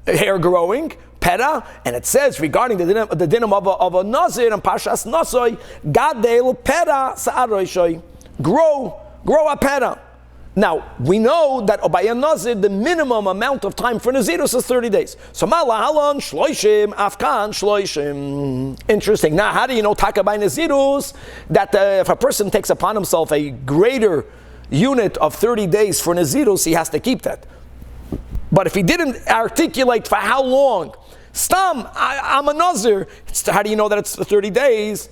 hair growing? Pera, and it says regarding the dinim of a nazir and Parshas Nasoi, Gadel pera sa'aroishoy. Grow a pera. Now, we know that by a nazir, the minimum amount of time for nazirus is 30 days. So, malahalon shloishim, afkan shloishim. Interesting. Now, how do you know taka by nazirus that if a person takes upon himself a greater unit of 30 days for nazirus, he has to keep that. But if he didn't articulate for how long, Stam, I'm a nazir. How do you know that it's 30 days?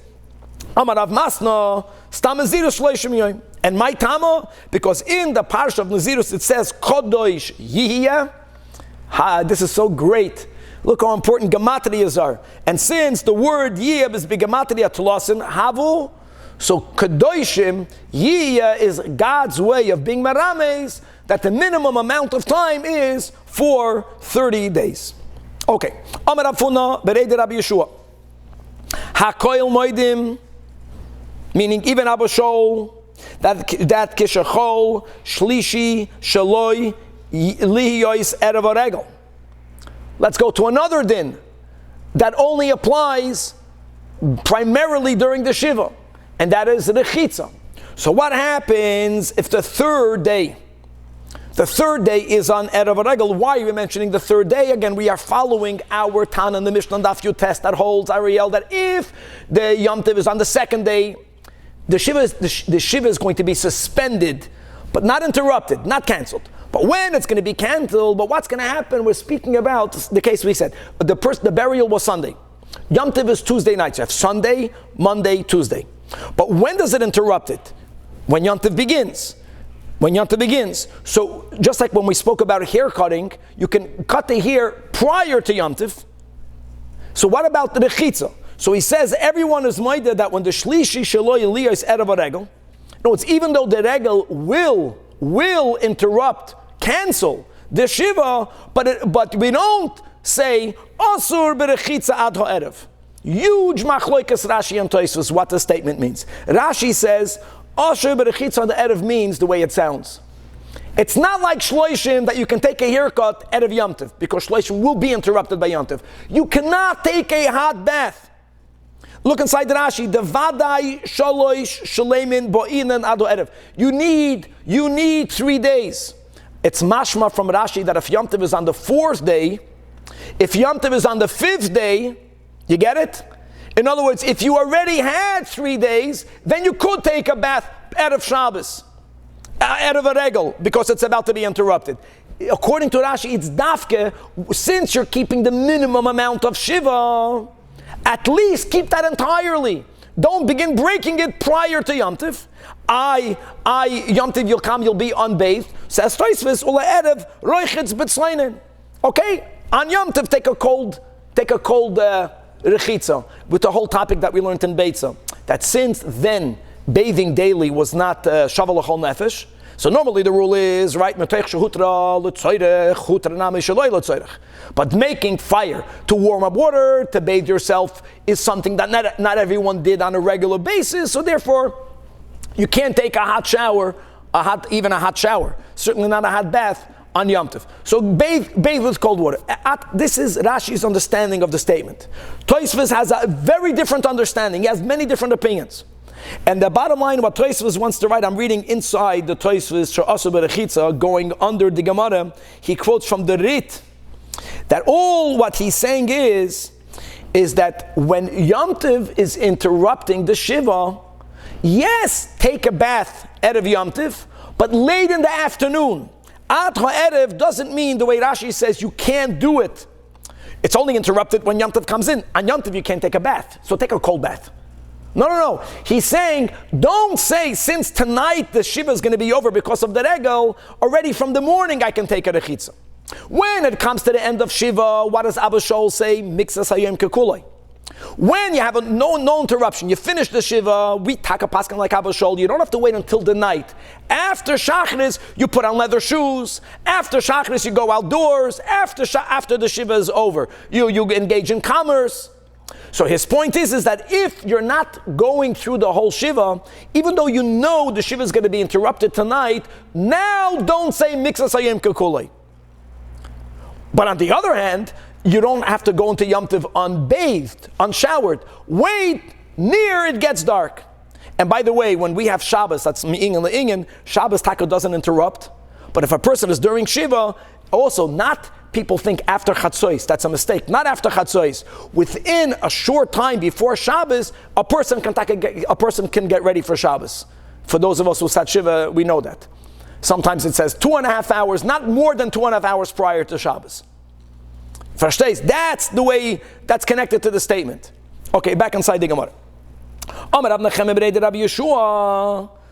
Amarav Masna, Stam Nazirus Shloishim Yom. And my Tama, because in the Parsha of Nazirus it says Kodosh Yihya. This is so great. Look how important gematrias are. And since the word Yihya is begematria tlosin havu, so Kadoshim Yihya is God's way of being merames, that the minimum amount of time is for 30 days. Okay. Amar Afuna bereid Rabbi Yeshua. Hakoil moedim, meaning even Abba Shol, that kishachol shlishi shaloi lihiyois erev haregel. Let's go to another din that only applies primarily during the Shiva, and that is the Chitza. So what happens if the third day is on Erev HaRegel? Why are we mentioning the third day? Again, we are following our Tana in the Mishnah Daf Yud test that holds, Ariel, that if the Yom Tov is on the second day, the Shiva is going to be suspended, but not interrupted, not canceled. But when it's going to be canceled, but what's going to happen? We're speaking about the case we said. The burial was Sunday. Yom Tov is Tuesday night. So you have Sunday, Monday, Tuesday. But when does it interrupt it? When Yom Tov begins. When Yom Tov begins. So just like when we spoke about hair cutting, you can cut the hair prior to Yom Tov. So what about the Chitza? So he says everyone is moided that when the Shlishi Shelo Yeliyah is Erev HaRegel, no, it's even though the Regel will interrupt, cancel the Shiva, but we don't say Asur Berechitza Ad HaErev. Huge machloikas Rashi and Tosfos what the statement means. Rashi says Asur Berechitza Ad HaErev means the way it sounds. It's not like Shloishim that you can take a haircut Erev Yom Tov, because Shloishim will be interrupted by Yom Tov. You cannot take a hot bath. Look inside the Rashi. The Vadai Shaloish Shalemin Bo'inan Ado Erev. You need 3 days. It's mashma from Rashi that if Yom Tov is on the 4th day, if Yom Tov is on the 5th day, you get it? In other words, if you already had 3 days, then you could take a bath Erev Shabbos, Erev HaRegel, because it's about to be interrupted. According to Rashi, it's dafke, since you're keeping the minimum amount of Shiva, at least keep that entirely. Don't begin breaking it prior to Yom Tov. Yom Tov you'll be unbathed. Says Tosfos, Ula Erev Roichitz B'tzleinen. Okay, on Yom Tov take a cold rechitza, with the whole topic that we learned in Beitza, that since then bathing daily was not Shava L'chol Nefesh. So normally the rule is, right, but making fire to warm up water, to bathe yourself, is something that not everyone did on a regular basis. So therefore, you can't take a hot shower, even a hot shower, certainly not a hot bath on Yom Tov. So bathe with cold water. This is Rashi's understanding of the statement. Tosfos has a very different understanding. He has many different opinions. And the bottom line, what Tosfos wants to write, I'm reading inside the Tosfos She'asu Berechitza, going under the Gemara. He quotes from the Rit that all what he's saying is that when Yom Tov is interrupting the Shiva, yes, take a bath Erev Yom Tov, but late in the afternoon. Ad HaErev doesn't mean the way Rashi says you can't do it. It's only interrupted when Yom Tov comes in. On Yom Tov you can't take a bath, so take a cold bath. No. He's saying, don't say, since tonight the Shiva is going to be over because of the Regel, already from the morning I can take a Rechitza. When it comes to the end of Shiva, what does Abba Shol say? Mixas hayom kekuloi. When you have no interruption, you finish the Shiva, we taka paskan like Abba Shol, you don't have to wait until the night. After Shachris, you put on leather shoes. After Shachris, you go outdoors. After the Shiva is over, you engage in commerce. So his point is that if you're not going through the whole Shiva, even though you know the Shiva is going to be interrupted tonight, now don't say Mixas Hayom Kekulei. But on the other hand, you don't have to go into Yom Tov unbathed, unshowered. Wait near it gets dark. And by the way, when we have Shabbos, that's Mi'ingen Le'ingen, Shabbos Taka doesn't interrupt. But if a person is during Shiva, also not people think after Chatzos, that's a mistake. Not after Chatzos. Within a short time before Shabbos, a person can get ready for Shabbos. For those of us who sat Shiva, we know that. Sometimes it says 2.5 hours, not more than 2.5 hours prior to Shabbos. Verstehst? That's the way that's connected to the statement. Okay, back inside the Gemara.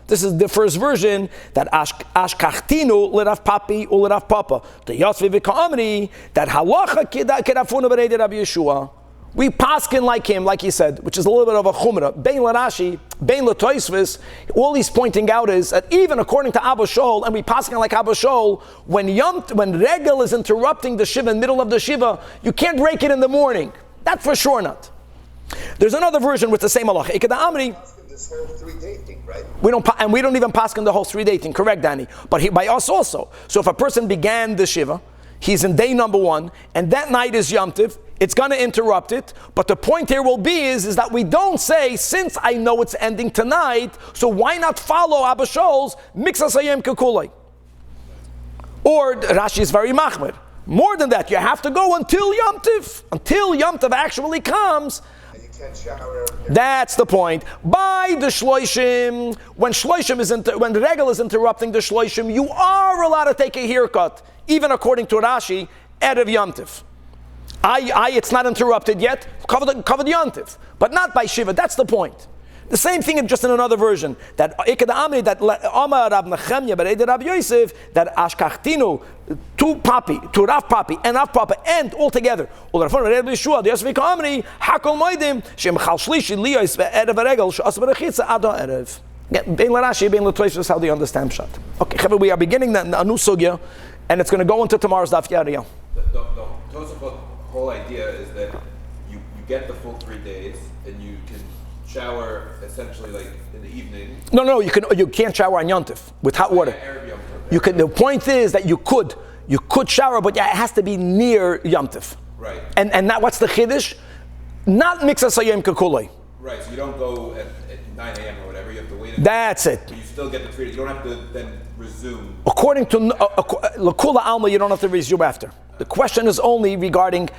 This is the first version that Ashkachtinu l'Rav Papi or l'Rav Papa. The Yosvi v'Ka'amri that halacha kedafunu b'reid Rabbi Yeshua. We paskin like him, like he said, which is a little bit of a chumrah. Bein l'Rashi, bein l'Toisvis. All he's pointing out is that even according to Abba Shol, and we paskin like Abba Shol, when Regel is interrupting the Shiva in the middle of the Shiva, you can't break it in the morning. That for sure not. There's another version with the same halacha. Ikeda Amri. This whole 3-day thing, right? We don't even paskin the whole 3-day thing. Correct, Danny. But by us also. So if a person began the Shiva, he's in day number 1, and that night is Yom Tov, it's going to interrupt it. But the point here will be is that we don't say, since I know it's ending tonight, so why not follow Abba Shol's Mixas Hayom Kekulei? Or Rashi is very machmir. More than that, you have to go until Yom Tov. Until Yom Tov actually comes. And you can't shower. That's the point. By the Shloishim, when the Regel is interrupting the Shloishim, you are allowed to take a haircut, even according to Rashi, Erev Yom Tov. It's not interrupted yet, covered Yom Tov, but not by Shiva. That's the point. The same thing, just in another version. That Ikeda Amri, that Amar Rab Nechemya Bereid Rab Yosef, that Ashkachtinu to Rav Papi and Rav Papa, and all together. Ulrafon Reb Yeshua, the Yosef Amri, Hakol Moedim, Shem Chal Shlishi Liyos Erev Regel Shas Berechitza Ado Erev. Bein LaRashi, Bein LaTois is how they understand Pshat. Okay, Chaver, we are beginning a new sugya, and it's going to go into tomorrow's Daf Yariyah. The Tosafot whole idea is that you get the full 3 days, and you can shower essentially like in the evening. No, you can't shower on Yom Tov with hot water. You can. The point is that you could shower, but it has to be near Yom Tov. Right. And that, what's the chiddush? Not Mixas Hayom Kekulei. Right. So you don't go at 9 a.m. or whatever. You have to wait. That's it. But you still get the 3 days. You don't have to then resume. According to L'Kula Alma, you don't have to resume after. The question is only regarding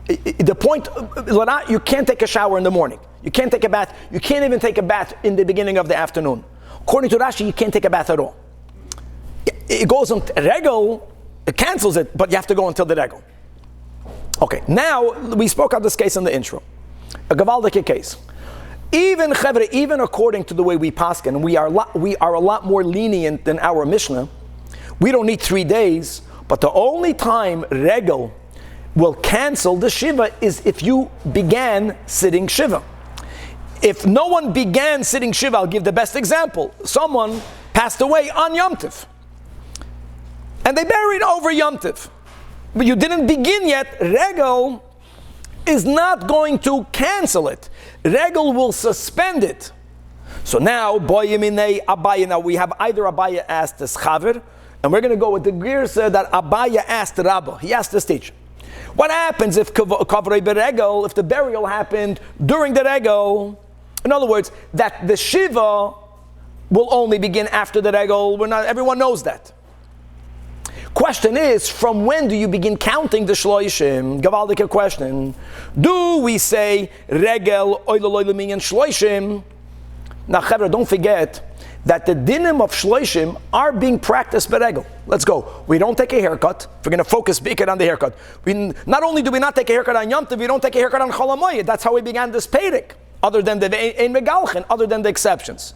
the point. You can't take a shower in the morning. You can't take a bath. You can't even take a bath in the beginning of the afternoon. According to Rashi, you can't take a bath at all. It goes on Regel, it cancels it, but you have to go until the Regel. Okay, now we spoke of this case in the intro. A Gavaldike case. Even according to the way we paskin, we are a lot more lenient than our Mishnah. We don't need 3 days, but the only time Regel will cancel the Shiva is if you began sitting Shiva. If no one began sitting Shiva, I'll give the best example. Someone passed away on Yom Tov, and they buried over Yom Tov, but you didn't begin yet. Regel is not going to cancel it. Regel will suspend it. So now, Boyimine Abaya. Now we have either Abaya asked as Chaver, and we're going to go with the Girsa that Abaya asked Rabba. He asked this teacher. What happens if Kavrei Beregel, if the burial happened during the Regel? In other words, that the Shiva will only begin after the Regel. Everyone knows that. Question is, from when do you begin counting the Shloishim? Gavaldike question. Do we say Regel, Oiloloiliming, and Shloishim? Now, Chevra, don't forget that the dinim of Shloishim are being practiced by Regel. Let's go. We don't take a haircut. If we're going to focus big on the haircut. Not only do we not take a haircut on Yom Tov, we don't take a haircut on Chol HaMoed. That's how we began this Pedic, other than the Ein Megalchen, other than the exceptions.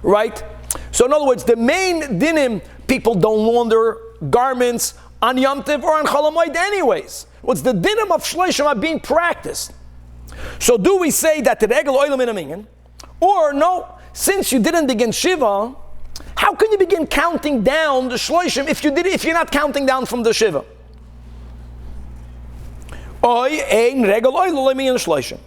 Right? So in other words, the main dinim, people don't launder garments on Yom Tov or on Chol HaMoed anyways. What's the dinim of Shloishim are being practiced. So do we say that the Regel Oilam in a Minyan? Or no, since you didn't begin Shiva, how can you begin counting down the Shloishim if you're not counting down from the Shiva? Oy ein Regel Oilam in Shloishim.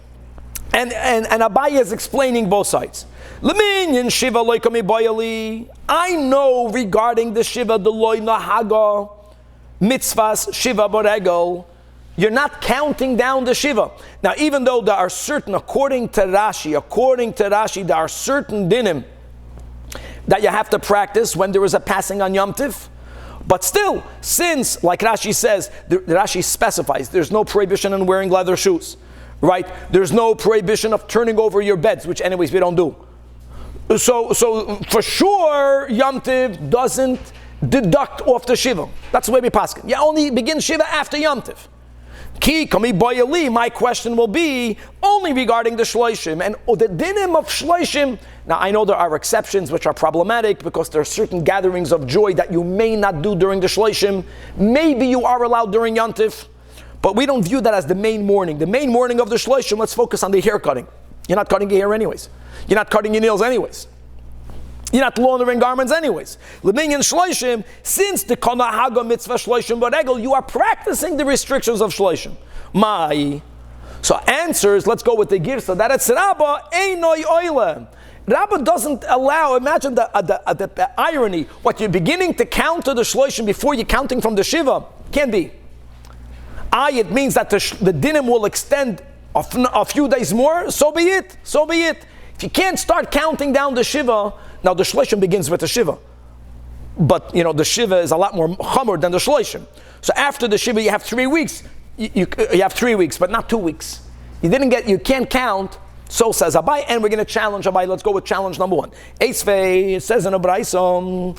And Abaye is explaining both sides. Leminyan Shiva loikami boyali. I know regarding the Shiva, the loy nahaga, mitzvahs, Shiva boregel, you're not counting down the Shiva. Now, even though there are certain, according to Rashi, there are certain dinim that you have to practice when there is a passing on Yom Tiv. But still, since, like Rashi says, Rashi specifies, there's no prohibition on wearing leather shoes, right? There's no prohibition of turning over your beds, which anyways we don't do. So for sure, Yom Tiv doesn't deduct off the Shiva. That's the way we paskin. You only begin Shiva after Yom Tiv. Ki kami boyali, my question will be only regarding the shloishim and the dinim of shloishim. Now I know there are exceptions which are problematic because there are certain gatherings of joy that you may not do during the shloishim. Maybe you are allowed during Yom Tiv, but we don't view that as the main morning. The main morning of the shloishim, let's focus on the hair cutting. You're not cutting your hair anyways. You're not cutting your nails anyways. You're not laundering garments anyways. L'minyan shloishim, since the kana haga mitzvah shloishim baregel, you are practicing the restrictions of shloishim. Mai. So answers, let's go with the girsa, that it's Rabba einoi oile. Rabba doesn't allow, imagine the irony, what you're beginning to count to the shloishim before you're counting from the Shiva. Can't be. It means that the dinim will extend a few days more, so be it. If you can't start counting down the Shiva, now the shloishim begins with the Shiva. But, the Shiva is a lot more chomer than the shloishim. So after the Shiva, you have 3 weeks. You have 3 weeks, but not 2 weeks. You can't count, so says Abai, and we're going to challenge Abai. Let's go with challenge number 1. Eisvei, it says in a Braisom,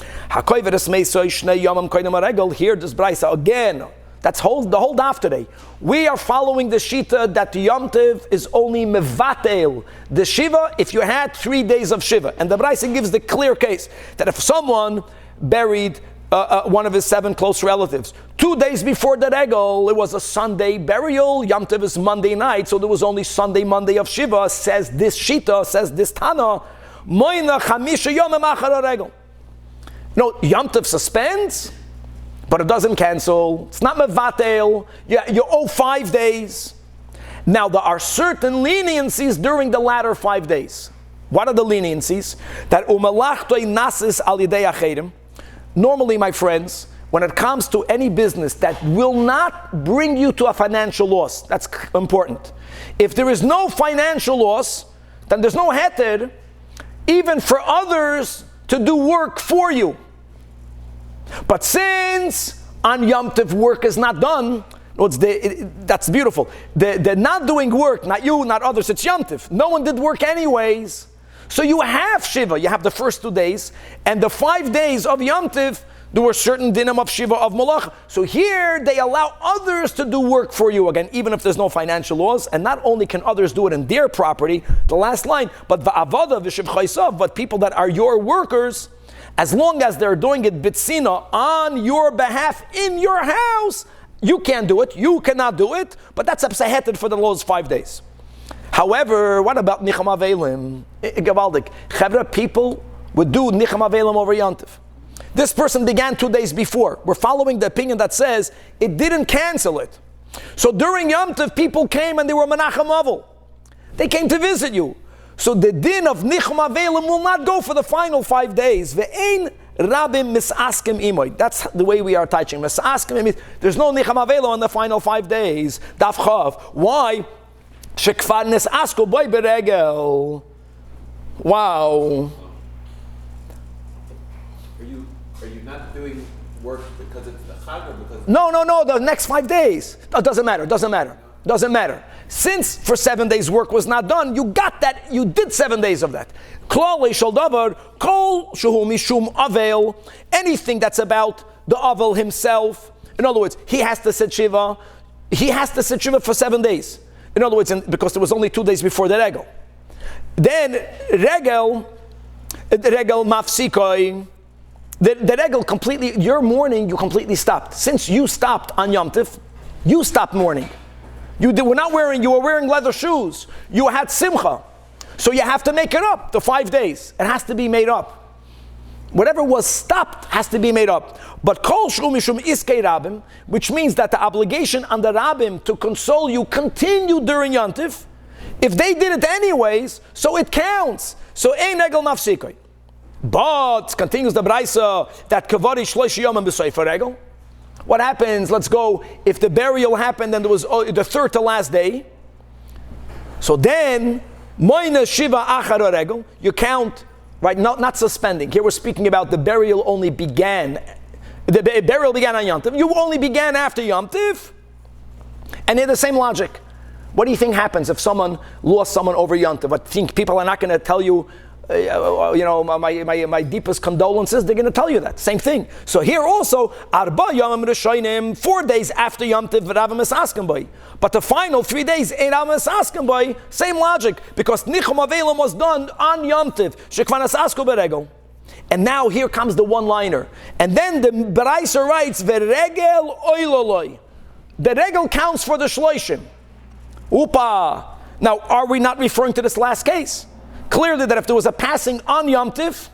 here this Braisa again. That's the whole daf today. We are following the shita that the Yom Tiv is only mevatel. The Shiva, if you had 3 days of Shiva. And the Braisa gives the clear case that if someone buried one of his 7 close relatives 2 days before the regel, it was a Sunday burial. Yom Tiv is Monday night, so there was only Sunday, Monday of Shiva. Says this shita, says this Tana, moina chamisha yomim achar regel. Yom Tiv suspends, but it doesn't cancel. It's not mevatel. You owe 5 days. Now, there are certain leniencies during the latter 5 days. What are the leniencies? That umalachtoi nasis al yidei acherim. Normally, my friends, when it comes to any business that will not bring you to a financial loss, that's important. If there is no financial loss, then there's no heter, even for others to do work for you. But since on Yom Tiv work is not done, that's beautiful. They're not doing work, not you, not others, it's Yom Tiv. No one did work anyways. So you have Shiva, you have the first 2 days, and the 5 days of Yom Tiv, there were certain dinim of Shiva of Malach. So here they allow others to do work for you again, even if there's no financial laws. And not only can others do it in their property, the last line, but va'avada v'shiv chaysav, but people that are your workers, as long as they're doing it bitsina on your behalf in your house, you can't do it, you cannot do it, but that's absaheted for the laws 5 days. However, what about Nicham Avelim? Gavaldik. Chevra, people would do Nicham Avelim over Yom Tiv. This person began 2 days before. We're following the opinion that says it didn't cancel it. So during Yom Tiv, people came and they were Menachem Avel. They came to visit you. So the din of Nicham Avelim will not go for the final 5 days. Ve'ein Rabim misaskim imoy. That's the way we are teaching. Misaskim means there's no Nicham Avelim in the final 5 days. Daf Chav. Why? Shekfar nisasko boy beregel. Wow. Are you not doing work because it's the Chag or because... No, the next 5 days. It doesn't matter. Since for 7 days work was not done, you got that, you did 7 days of that. Klal shel davar, kol shehu mishum avel, anything that's about the avel himself. In other words, he has to sit Shiva for 7 days. In other words, because there was only 2 days before the regel. Then regel mafsikoi, the regel completely, your mourning, you completely stopped. Since you stopped on Yom Tiv, you stopped mourning. You were wearing leather shoes. You had simcha. So you have to make it up, the 5 days. It has to be made up. Whatever was stopped has to be made up. But kol shu mishum iskei rabim, which means that the obligation on the rabbim to console you continue during Yom Tiv, If they did it anyways, so it counts. So ein regel mafsikoi. But, continues the Braisa, that kavari shloish yomim b'soifer regel. What happens, let's go, if the burial happened and it was the third to last day, so then, moina Shiva achar regel, you count, right, not suspending. Here we're speaking about the burial only began, the burial began on Yom Tov. You only began after Yom Tov, and they're the same logic. What do you think happens if someone lost someone over Yom Tov? I think people are not going to tell you, my deepest condolences. They're going to tell you that. Same thing. So here also, Arba Yomim Rishonim, 4 days after Yom Tov, V'Rav Mesaskem Boi. But the final 3 days, Rav Mesaskem Boi, same logic, because Nichum Avelim was done on Yom Tov, Shekvan Asasku Beregel. And now here comes the one-liner. And then the Beraisa writes, Veregel Oiloloi. The regel counts for the Shloishim. Upa. Now, are we not referring to this last case? Clearly that if there was a passing on Yom Tiv,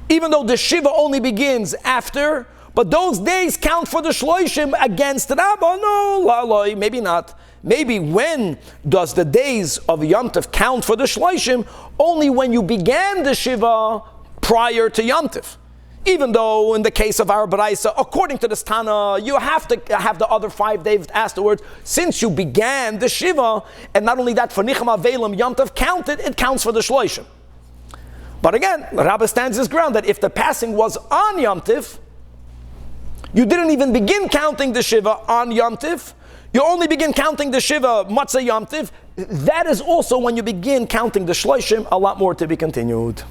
even though the Shiva only begins after, but those days count for the Shloishim against Rabba. No, maybe not. Maybe when does the days of Yom Tiv count for the Shloishim? Only when you began the Shiva prior to Yom Tiv. Even though in the case of our Baraisa, according to this Tana, you have to have the other 5 days afterwards, since you began the Shiva, and not only that, for Nicham Avelim, Yom Tov counted, it counts for the Shloishim. But again, Rabbah stands his ground that if the passing was on Yom Tov, you didn't even begin counting the Shiva on Yom Tov, you only begin counting the Shiva Matzah Yom Tov, that is also when you begin counting the Shloishim, a lot more to be continued.